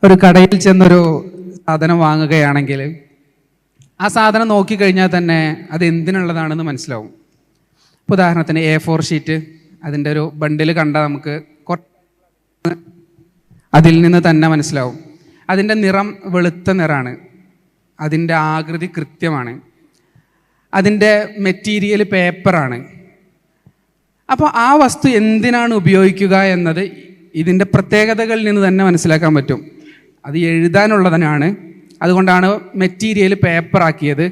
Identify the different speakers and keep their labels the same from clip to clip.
Speaker 1: ഒരു കടയിൽ ചെന്നൊരു സാധനം വാങ്ങുകയാണെങ്കിൽ ആ സാധനം നോക്കിക്കഴിഞ്ഞാൽ തന്നെ അത് എന്തിനുള്ളതാണെന്ന് മനസ്സിലാവും. ഇപ്പോൾ ഉദാഹരണത്തിന് A4 ഷീറ്റ്, അതിൻ്റെ ഒരു ബണ്ടിൽ കണ്ടാൽ നമുക്ക് അതിൽ നിന്ന് തന്നെ മനസ്സിലാവും. അതിൻ്റെ നിറം വെളുത്ത നിറാണ്, അതിൻ്റെ ആകൃതി കൃത്യമാണ്, അതിൻ്റെ മെറ്റീരിയൽ പേപ്പറാണ്. അപ്പോൾ ആ വസ്തു എന്തിനാണ് ഉപയോഗിക്കുക എന്നത് ഇതിൻ്റെ പ്രത്യേകതകളിൽ നിന്ന് തന്നെ മനസ്സിലാക്കാൻ പറ്റും. അത് എഴുതാനുള്ളതിനാണ്, അതുകൊണ്ടാണ് മെറ്റീരിയൽ പേപ്പറാക്കിയത്.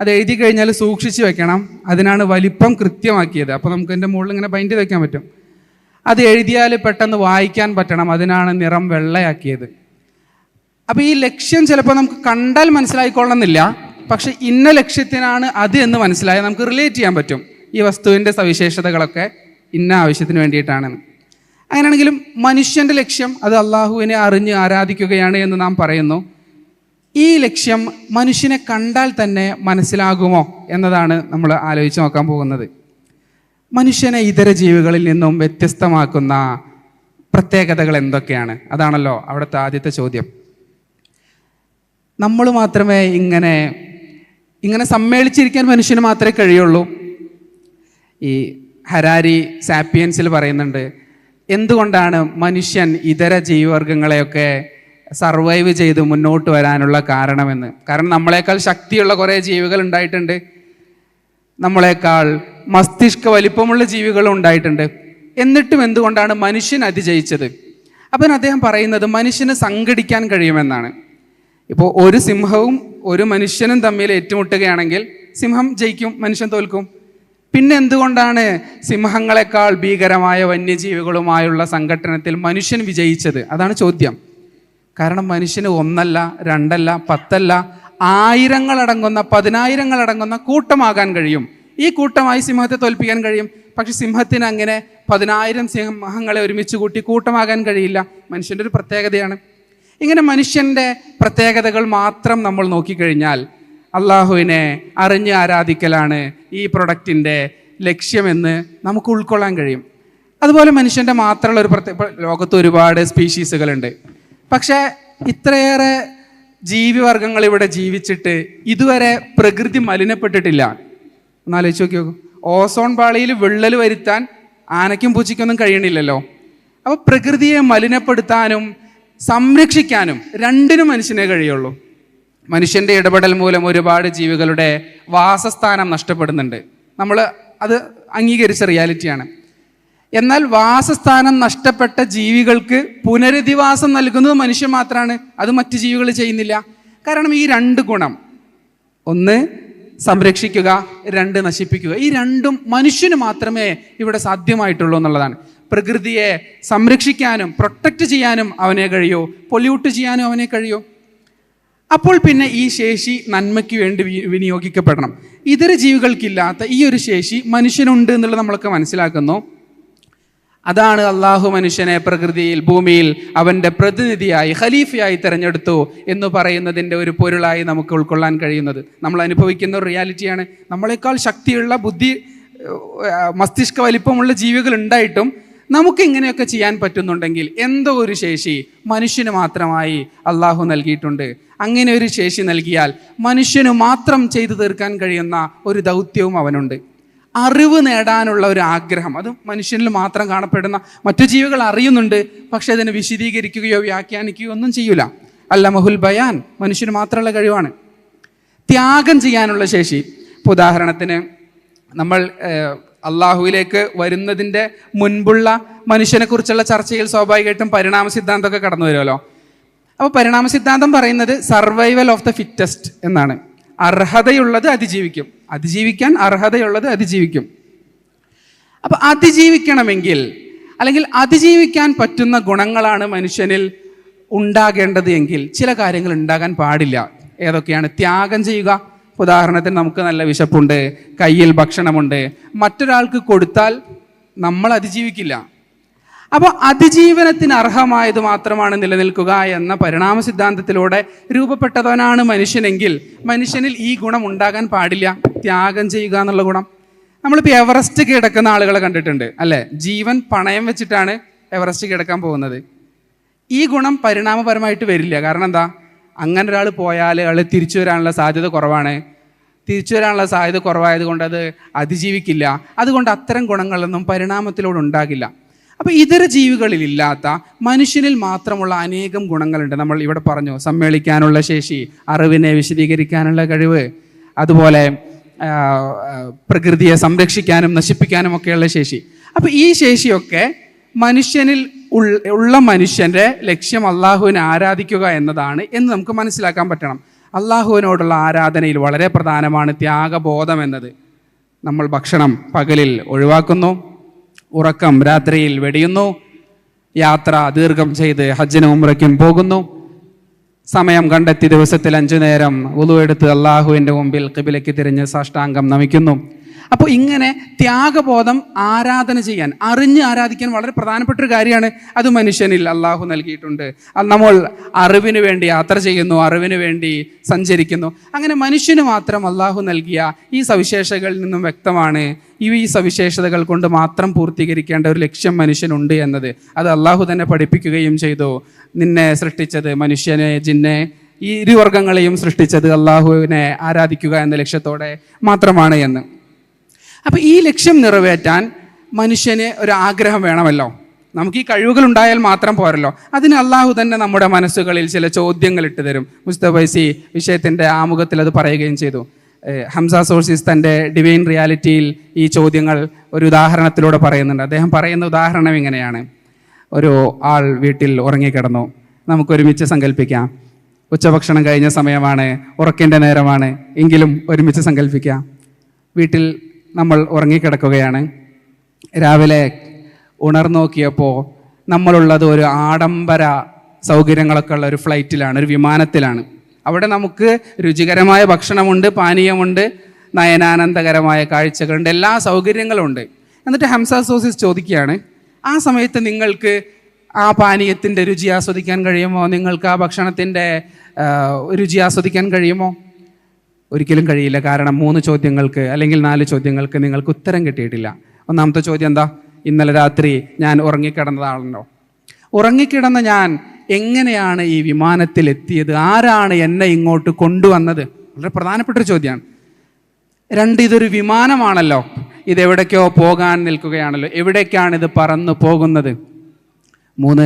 Speaker 1: അത് എഴുതി കഴിഞ്ഞാൽ സൂക്ഷിച്ച് വെക്കണം, അതിനാണ് വലിപ്പം കൃത്യമാക്കിയത്. അപ്പോൾ നമുക്ക് അതിൻ്റെ മുകളിൽ ഇങ്ങനെ ബൈൻഡ് ചെയ്ത് വെക്കാൻ പറ്റും. അത് എഴുതിയാൽ പെട്ടെന്ന് വായിക്കാൻ പറ്റണം, അതിനാണ് നിറം വെള്ളയാക്കിയത്. അപ്പോൾ ഈ ലക്ഷ്യം ചിലപ്പോൾ നമുക്ക് കണ്ടാൽ മനസ്സിലായിക്കൊള്ളണമെന്നില്ല, പക്ഷെ ഇന്ന ലക്ഷ്യത്തിനാണ് അത് എന്ന് മനസ്സിലായാൽ നമുക്ക് റിലേറ്റ് ചെയ്യാൻ പറ്റും. ഈ വസ്തുവിൻ്റെ സവിശേഷതകളൊക്കെ ഇന്ന ആവശ്യത്തിന് വേണ്ടിയിട്ടാണെന്ന്. അങ്ങനെയാണെങ്കിലും മനുഷ്യൻ്റെ ലക്ഷ്യം അത് അള്ളാഹുവിനെ അറിഞ്ഞ് ആരാധിക്കുകയാണ് എന്ന് നാം പറയുന്നു. ഈ ലക്ഷ്യം മനുഷ്യനെ കണ്ടാൽ തന്നെ മനസ്സിലാകുമോ എന്നതാണ് നമ്മൾ ആലോചിച്ച് നോക്കാൻ പോകുന്നത്. മനുഷ്യനെ ഇതര ജീവികളിൽ നിന്നും വ്യത്യസ്തമാക്കുന്ന പ്രത്യേകതകൾ എന്തൊക്കെയാണ്? അതാണല്ലോ അവിടുത്തെ ആദ്യത്തെ ചോദ്യം. നമ്മൾ മാത്രമേ ഇങ്ങനെ സമ്മേളിച്ചിരിക്കാൻ മനുഷ്യന് മാത്രമേ കഴിയുള്ളൂ. ഈ ഹരാരി സാപ്പിയൻസിൽ പറയുന്നുണ്ട്, എന്തുകൊണ്ടാണ് മനുഷ്യൻ ഇതര ജീവിവർഗങ്ങളെയൊക്കെ സർവൈവ് ചെയ്ത് മുന്നോട്ട് വരാനുള്ള കാരണമെന്ന്. കാരണം നമ്മളെക്കാൾ ശക്തിയുള്ള കുറേ ജീവികൾ ഉണ്ടായിട്ടുണ്ട്, നമ്മളെക്കാൾ മസ്തിഷ്ക വലിപ്പമുള്ള ജീവികളും ഉണ്ടായിട്ടുണ്ട്. എന്നിട്ടും എന്തുകൊണ്ടാണ് മനുഷ്യൻ അതിജയിച്ചത്? അപ്പം അദ്ദേഹം പറയുന്നത് മനുഷ്യന് സംഘടിക്കാൻ കഴിയുമെന്നാണ്. ഇപ്പോൾ ഒരു സിംഹവും ഒരു മനുഷ്യനും തമ്മിൽ ഏറ്റുമുട്ടുകയാണെങ്കിൽ സിംഹം ജയിക്കും, മനുഷ്യൻ തോൽക്കും. പിന്നെ എന്തുകൊണ്ടാണ് സിംഹങ്ങളെക്കാൾ ഭീകരമായ വന്യജീവികളുമായുള്ള സംഘട്ടനത്തിൽ മനുഷ്യൻ വിജയിച്ചത്? അതാണ് ചോദ്യം. കാരണം മനുഷ്യന് 1 അല്ല 2 അല്ല 10 അല്ല 1000 10,000 കൂട്ടമാകാൻ കഴിയും. ഈ കൂട്ടമായി സിംഹത്തെ തോൽപ്പിക്കാൻ കഴിയും. പക്ഷെ സിംഹത്തിന് അങ്ങനെ 10,000 സിംഹങ്ങളെ ഒരുമിച്ച് കൂട്ടി കൂട്ടമാകാൻ കഴിയില്ല. മനുഷ്യൻ്റെ ഒരു പ്രത്യേകതയാണ്. ഇങ്ങനെ മനുഷ്യൻ്റെ പ്രത്യേകതകൾ മാത്രം നമ്മൾ നോക്കിക്കഴിഞ്ഞാൽ അള്ളാഹുവിനെ അറിഞ്ഞ് ആരാധിക്കലാണ് ഈ പ്രൊഡക്റ്റിൻ്റെ ലക്ഷ്യമെന്ന് നമുക്ക് ഉൾക്കൊള്ളാൻ കഴിയും. അതുപോലെ മനുഷ്യൻ്റെ മാത്രമുള്ള ഒരു ലോകത്ത് ഒരുപാട് സ്പീഷീസുകളുണ്ട്. പക്ഷേ ഇത്രയേറെ ജീവിവർഗങ്ങൾ ഇവിടെ ജീവിച്ചിട്ട് ഇതുവരെ പ്രകൃതി മലിനപ്പെട്ടിട്ടില്ല. ഒന്നാലോചിച്ച് നോക്കി നോക്കൂ. ഓസോൺ പാളിയിൽ വിള്ളൽ വരുത്താൻ ആനയ്ക്കും പൂച്ചയ്ക്കൊന്നും കഴിയണില്ലല്ലോ. അപ്പോൾ പ്രകൃതിയെ മലിനപ്പെടുത്താനും സംരക്ഷിക്കാനും രണ്ടിനും മനുഷ്യനെ കഴിയുള്ളൂ. മനുഷ്യൻ്റെ ഇടപെടൽ മൂലം ഒരുപാട് ജീവികളുടെ വാസസ്ഥാനം നഷ്ടപ്പെടുന്നുണ്ട്. നമ്മൾ അത് അംഗീകരിച്ച റിയാലിറ്റിയാണ്. എന്നാൽ വാസസ്ഥാനം നഷ്ടപ്പെട്ട ജീവികൾക്ക് പുനരധിവാസം നൽകുന്നത് മനുഷ്യൻ മാത്രമാണ്. അത് മറ്റു ജീവികൾ ചെയ്യുന്നില്ല. കാരണം ഈ 2 ഗുണം, 1 സംരക്ഷിക്കുക, 2 നശിപ്പിക്കുക, ഈ രണ്ടും മനുഷ്യന് മാത്രമേ ഇവിടെ സാധ്യമായിട്ടുള്ളൂ എന്നുള്ളതാണ്. പ്രകൃതിയെ സംരക്ഷിക്കാനും പ്രൊട്ടക്റ്റ് ചെയ്യാനും അവനെ കഴിയൂ, പൊല്യൂട്ട് ചെയ്യാനും അവനെ കഴിയൂ. അപ്പോൾ പിന്നെ ഈ ശേഷി നന്മയ്ക്ക് വേണ്ടി വിനിയോഗിക്കപ്പെടണം. ഇതര ജീവികൾക്കില്ലാത്ത ഈ ഒരു ശേഷി മനുഷ്യനുണ്ട് എന്നുള്ളത് നമ്മളൊക്കെ മനസ്സിലാക്കുന്നു. അതാണ് അള്ളാഹു മനുഷ്യനെ പ്രകൃതിയിൽ, ഭൂമിയിൽ അവൻ്റെ പ്രതിനിധിയായി, ഖലീഫയായി തിരഞ്ഞെടുത്തു എന്ന് പറയുന്നതിൻ്റെ ഒരു പൊരുളായി നമുക്ക് ഉൾക്കൊള്ളാൻ കഴിയുന്നത്. നമ്മൾ അനുഭവിക്കുന്ന ഒരു റിയാലിറ്റിയാണ്. നമ്മളെക്കാൾ ശക്തിയുള്ള ബുദ്ധി, മസ്തിഷ്ക വലിപ്പമുള്ള ജീവികൾ ഉണ്ടായിട്ടും നമുക്ക് ഇങ്ങനെയൊക്കെ ചെയ്യാൻ പറ്റുന്നുണ്ടെങ്കിൽ എന്തോ ഒരു ശേഷി മനുഷ്യന് മാത്രമായി അള്ളാഹു നൽകിയിട്ടുണ്ട്. അങ്ങനെ ഒരു ശേഷി നൽകിയാൽ മനുഷ്യന് മാത്രം ചെയ്തു തീർക്കാൻ കഴിയുന്ന ഒരു ദൗത്യവും അവനുണ്ട്. അറിവ് നേടാനുള്ള ഒരു ആഗ്രഹം, അത് മനുഷ്യനിൽ മാത്രം കാണപ്പെടുന്ന, മറ്റു ജീവികൾ അറിയുന്നുണ്ട്, പക്ഷെ അതിനെ വിശദീകരിക്കുകയോ വ്യാഖ്യാനിക്കുകയോ ഒന്നും ചെയ്യൂല. അല്ലമഹുൽ ബയാൻ മനുഷ്യന് മാത്രമുള്ള കഴിവാണ്. ത്യാഗം ചെയ്യാനുള്ള ശേഷി. ഇപ്പോൾ ഉദാഹരണത്തിന് നമ്മൾ അള്ളാഹുവിലേക്ക് വരുന്നതിൻ്റെ മുൻപുള്ള മനുഷ്യനെക്കുറിച്ചുള്ള ചർച്ചയിൽ സ്വാഭാവികമായിട്ടും പരിണാമ സിദ്ധാന്തമൊക്കെ കടന്നു വരുമല്ലോ. അപ്പോൾ പരിണാമ സിദ്ധാന്തം പറയുന്നത് സർവൈവൽ ഓഫ് ദ ഫിറ്റസ്റ്റ് എന്നാണ്. അർഹതയുള്ളത് അതിജീവിക്കും, അതിജീവിക്കാൻ അർഹതയുള്ളത് അതിജീവിക്കും. അപ്പോൾ അതിജീവിക്കണമെങ്കിൽ, അല്ലെങ്കിൽ അതിജീവിക്കാൻ പറ്റുന്ന ഗുണങ്ങളാണ് മനുഷ്യനിൽ ഉണ്ടാകേണ്ടത് എങ്കിൽ ചില കാര്യങ്ങൾ ഉണ്ടാകാൻ പാടില്ല. ഏതൊക്കെയാണ്? ത്യാഗം ചെയ്യുക. ഉദാഹരണത്തിന് നമുക്ക് നല്ല വിശപ്പുണ്ട്, കയ്യിൽ ഭക്ഷണമുണ്ട്, മറ്റൊരാൾക്ക് കൊടുത്താൽ നമ്മൾ അതിജീവിക്കില്ല. അപ്പോൾ അതിജീവനത്തിന് അർഹമായത് മാത്രമാണ് നിലനിൽക്കുക എന്ന പരിണാമ സിദ്ധാന്തത്തിലൂടെ രൂപപ്പെട്ടവനാണ് മനുഷ്യനെങ്കിൽ മനുഷ്യനിൽ ഈ ഗുണം ഉണ്ടാകാൻ പാടില്ല, ത്യാഗം ചെയ്യുക എന്നുള്ള ഗുണം. നമ്മളിപ്പോൾ എവറസ്റ്റ് കിടക്കുന്ന ആളുകളെ കണ്ടിട്ടുണ്ട് അല്ലേ? ജീവൻ പണയം വെച്ചിട്ടാണ് എവറസ്റ്റ് കിടക്കാൻ പോകുന്നത്. ഈ ഗുണം പരിണാമപരമായിട്ട് വരില്ല. കാരണം എന്താ? അങ്ങനെ ഒരാൾ പോയാൽ അയാൾ തിരിച്ചു വരാനുള്ള സാധ്യത കുറവാണ്. തിരിച്ചു വരാനുള്ള സാധ്യത കുറവായത് കൊണ്ട് അത് അതിജീവിക്കില്ല. അതുകൊണ്ട് അത്തരം ഗുണങ്ങളൊന്നും പരിണാമത്തിലൂടെ ഉണ്ടാകില്ല. അപ്പോൾ ഇതര ജീവികളിലില്ലാത്ത മനുഷ്യനിൽ മാത്രമുള്ള അനേകം ഗുണങ്ങളുണ്ട്. നമ്മൾ ഇവിടെ പറഞ്ഞു, സമ്മേളിക്കാനുള്ള ശേഷി, അറിവിനെ വിശദീകരിക്കാനുള്ള കഴിവ്, അതുപോലെ പ്രകൃതിയെ സംരക്ഷിക്കാനും നശിപ്പിക്കാനും ഒക്കെയുള്ള ശേഷി. അപ്പോൾ ഈ ശേഷിയൊക്കെ മനുഷ്യനിൽ ഉള്ള മനുഷ്യൻ്റെ ലക്ഷ്യം അള്ളാഹുവിനെ ആരാധിക്കുക എന്നതാണ് എന്ന് നമുക്ക് മനസ്സിലാക്കാൻ പറ്റണം. അള്ളാഹുവിനോടുള്ള ആരാധനയിൽ വളരെ പ്രധാനമാണ് ത്യാഗബോധം എന്നത്. നമ്മൾ ഭക്ഷണം പകലിൽ ഒഴിവാക്കുന്നു, ഉറക്കം രാത്രിയിൽ വെടിയുന്നു, യാത്ര ദീർഘം ചെയ്ത് ഹജ്ജിനും ഉംറയ്ക്കും പോകുന്നു, സമയം കണ്ടെത്തി ദിവസത്തിൽ 5 നേരം വുളു എടുത്ത് അള്ളാഹുവിൻ്റെ മുമ്പിൽ ഖിബിലയ്ക്ക് തിരിഞ്ഞ് സാഷ്ടാംഗം നമിക്കുന്നു. അപ്പോൾ ഇങ്ങനെ ത്യാഗബോധം ആരാധന ചെയ്യാൻ, അറിഞ്ഞ് ആരാധിക്കാൻ വളരെ പ്രധാനപ്പെട്ട ഒരു കാര്യമാണ്. അത് മനുഷ്യനിൽ അള്ളാഹു നൽകിയിട്ടുണ്ട്. നമ്മൾ അറിവിന് വേണ്ടി യാത്ര ചെയ്യുന്നു, അറിവിന് വേണ്ടി സഞ്ചരിക്കുന്നു. അങ്ങനെ മനുഷ്യന് മാത്രം അള്ളാഹു നൽകിയ ഈ സവിശേഷതകളിൽ നിന്നും വ്യക്തമാണ് ഈ സവിശേഷതകൾ കൊണ്ട് മാത്രം പൂർത്തീകരിക്കേണ്ട ഒരു ലക്ഷ്യം മനുഷ്യനുണ്ട് എന്നത്. അത് അള്ളാഹു തന്നെ പഠിപ്പിക്കുകയും ചെയ്തു. നിന്നെ സൃഷ്ടിച്ചത്, മനുഷ്യനെ ജിന്നെ ഈ ഇരുവർഗങ്ങളെയും സൃഷ്ടിച്ചത് അള്ളാഹുവിനെ ആരാധിക്കുക എന്ന ലക്ഷ്യത്തോടെ മാത്രമാണ് എന്ന്. അപ്പോൾ ഈ ലക്ഷ്യം നിറവേറ്റാൻ മനുഷ്യന് ഒരു ആഗ്രഹം വേണമല്ലോ. നമുക്ക് ഈ കഴിവുകൾ ഉണ്ടായാൽ മാത്രം പോരല്ലോ. അതിന് അള്ളാഹു തന്നെ നമ്മുടെ മനസ്സുകളിൽ ചില ചോദ്യങ്ങൾ ഇട്ട് തരും. മുസ്തഫൈസി വിഷയത്തിൻ്റെ ആമുഖത്തിൽ അത് പറയുകയും ചെയ്തു. ഹംസ സോഴ്സിസ് തൻ്റെ ഡിവൈൻ റിയാലിറ്റിയിൽ ഈ ചോദ്യങ്ങൾ ഒരു ഉദാഹരണത്തിലൂടെ പറയുന്നുണ്ട്. അദ്ദേഹം പറയുന്ന ഉദാഹരണം ഇങ്ങനെയാണ്. ഒരു ആൾ വീട്ടിൽ ഉറങ്ങിക്കിടന്നു. നമുക്കൊരുമിച്ച് സങ്കല്പിക്കാം, ഉച്ചഭക്ഷണം കഴിഞ്ഞ സമയമാണ്, ഉറക്കിൻ്റെ നേരമാണ്, എങ്കിലും ഒരുമിച്ച് സങ്കല്പിക്കാം. വീട്ടിൽ നമ്മൾ ഉറങ്ങിക്കിടക്കുകയാണ്. രാവിലെ ഉണർന്നു നോക്കിയപ്പോൾ നമ്മളുള്ളത് ഒരു ആഡംബര സൗകര്യങ്ങളൊക്കെ ഉള്ള ഒരു ഫ്ലൈറ്റിലാണ്, ഒരു വിമാനത്തിലാണ്. അവിടെ നമുക്ക് രുചികരമായ ഭക്ഷണമുണ്ട്, പാനീയമുണ്ട്, നയനാനന്ദകരമായ കാഴ്ചകളുണ്ട്, എല്ലാ സൗകര്യങ്ങളും ഉണ്ട്. എന്നിട്ട് ഹംസ സോസിസ് ചോദിക്കുകയാണ്, ആ സമയത്ത് നിങ്ങൾക്ക് ആ പാനീയത്തിൻ്റെ രുചി ആസ്വദിക്കാൻ കഴിയുമോ? നിങ്ങൾക്ക് ആ ഭക്ഷണത്തിൻ്റെ രുചി ആസ്വദിക്കാൻ കഴിയുമോ? ഒരിക്കലും കഴിയില്ല. കാരണം 3 ചോദ്യങ്ങൾക്ക് അല്ലെങ്കിൽ 4 ചോദ്യങ്ങൾക്ക് നിങ്ങൾക്ക് ഉത്തരം കിട്ടിയിട്ടില്ല. ഒന്നാമത്തെ ചോദ്യം എന്താ? ഇന്നലെ രാത്രി ഞാൻ ഉറങ്ങിക്കിടന്നതാണല്ലോ. ഉറങ്ങിക്കിടന്ന ഞാൻ എങ്ങനെയാണ് ഈ വിമാനത്തിൽ എത്തിയത്? ആരാണ് എന്നെ ഇങ്ങോട്ട് കൊണ്ടുവന്നത്? വളരെ പ്രധാനപ്പെട്ടൊരു ചോദ്യമാണ്. 2, ഇതൊരു വിമാനമാണല്ലോ, ഇതെവിടേക്കോ പോകാൻ നിൽക്കുകയാണല്ലോ, എവിടേക്കാണ് ഇത് പറന്നു പോകുന്നത്? 3,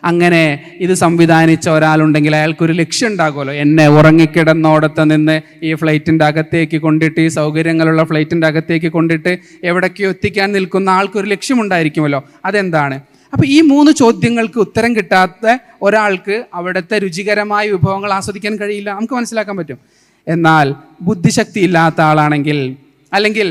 Speaker 1: അങ്ങനെ ഇത് സംവിധാനിച്ച ഒരാളുണ്ടെങ്കിൽ അയാൾക്കൊരു ലക്ഷ്യം ഉണ്ടാകുമല്ലോ. എന്നെ ഉറങ്ങിക്കിടന്നോടത്ത് നിന്ന് ഈ ഫ്ലൈറ്റിൻ്റെ അകത്തേക്ക് കൊണ്ടിട്ട്, ഈ സൗകര്യങ്ങളുള്ള ഫ്ലൈറ്റിൻ്റെ അകത്തേക്ക് കൊണ്ടിട്ട് എവിടേക്കോ എത്തിക്കാൻ നിൽക്കുന്ന ആൾക്കൊരു ലക്ഷ്യമുണ്ടായിരിക്കുമല്ലോ. അതെന്താണ്? അപ്പോൾ ഈ 3 ചോദ്യങ്ങൾക്ക് ഉത്തരം കിട്ടാത്ത ഒരാൾക്ക് അവിടുത്തെ രുചികരമായ വിഭവങ്ങൾ ആസ്വദിക്കാൻ കഴിയില്ല. നമുക്ക് മനസ്സിലാക്കാൻ പറ്റും. എന്നാൽ ബുദ്ധിശക്തി ഇല്ലാത്ത ആളാണെങ്കിൽ, അല്ലെങ്കിൽ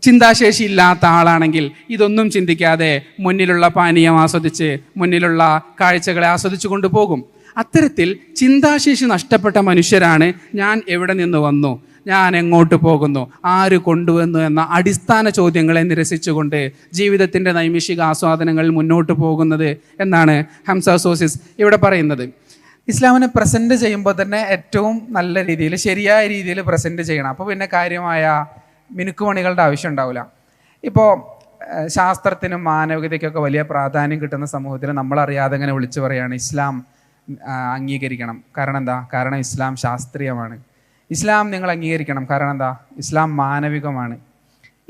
Speaker 1: ചിന്താശേഷി ഇല്ലാത്ത ആളാണെങ്കിൽ ഇതൊന്നും ചിന്തിക്കാതെ മുന്നിലുള്ള പാനീയം ആസ്വദിച്ച്, മുന്നിലുള്ള കാഴ്ചകളെ ആസ്വദിച്ചു കൊണ്ടുപോകും. അത്തരത്തിൽ ചിന്താശേഷി നഷ്ടപ്പെട്ട മനുഷ്യരാണ് ഞാൻ എവിടെ നിന്ന് വന്നു, ഞാൻ എങ്ങോട്ട് പോകുന്നു, ആര് കൊണ്ടുവന്നു എന്ന അടിസ്ഥാന ചോദ്യങ്ങളെ നിരസിച്ചുകൊണ്ട് ജീവിതത്തിൻ്റെ നൈമിഷിക ആസ്വാദനങ്ങളിൽ മുന്നോട്ട് പോകുന്നത് എന്നാണ് ഹംസ സോസിസ് ഇവിടെ പറയുന്നത്. ഇസ്ലാമിനെ പ്രസൻറ്റ് ചെയ്യുമ്പോൾ തന്നെ ഏറ്റവും നല്ല രീതിയിൽ, ശരിയായ രീതിയിൽ പ്രസൻറ്റ് ചെയ്യണം. അപ്പോൾ പിന്നെ കാര്യമായ മിനുക്കുമണികളുടെ ആവശ്യം ഉണ്ടാവില്ല. ഇപ്പോൾ ശാസ്ത്രത്തിനും മാനവികതയ്ക്കൊക്കെ വലിയ പ്രാധാന്യം കിട്ടുന്ന സമൂഹത്തിൽ നമ്മളറിയാതെ ഇങ്ങനെ വിളിച്ചു പറയുകയാണ് ഇസ്ലാം അംഗീകരിക്കണം. കാരണം എന്താ? കാരണം ഇസ്ലാം ശാസ്ത്രീയമാണ്. ഇസ്ലാം നിങ്ങൾ അംഗീകരിക്കണം. കാരണം എന്താ? ഇസ്ലാം മാനവികമാണ്.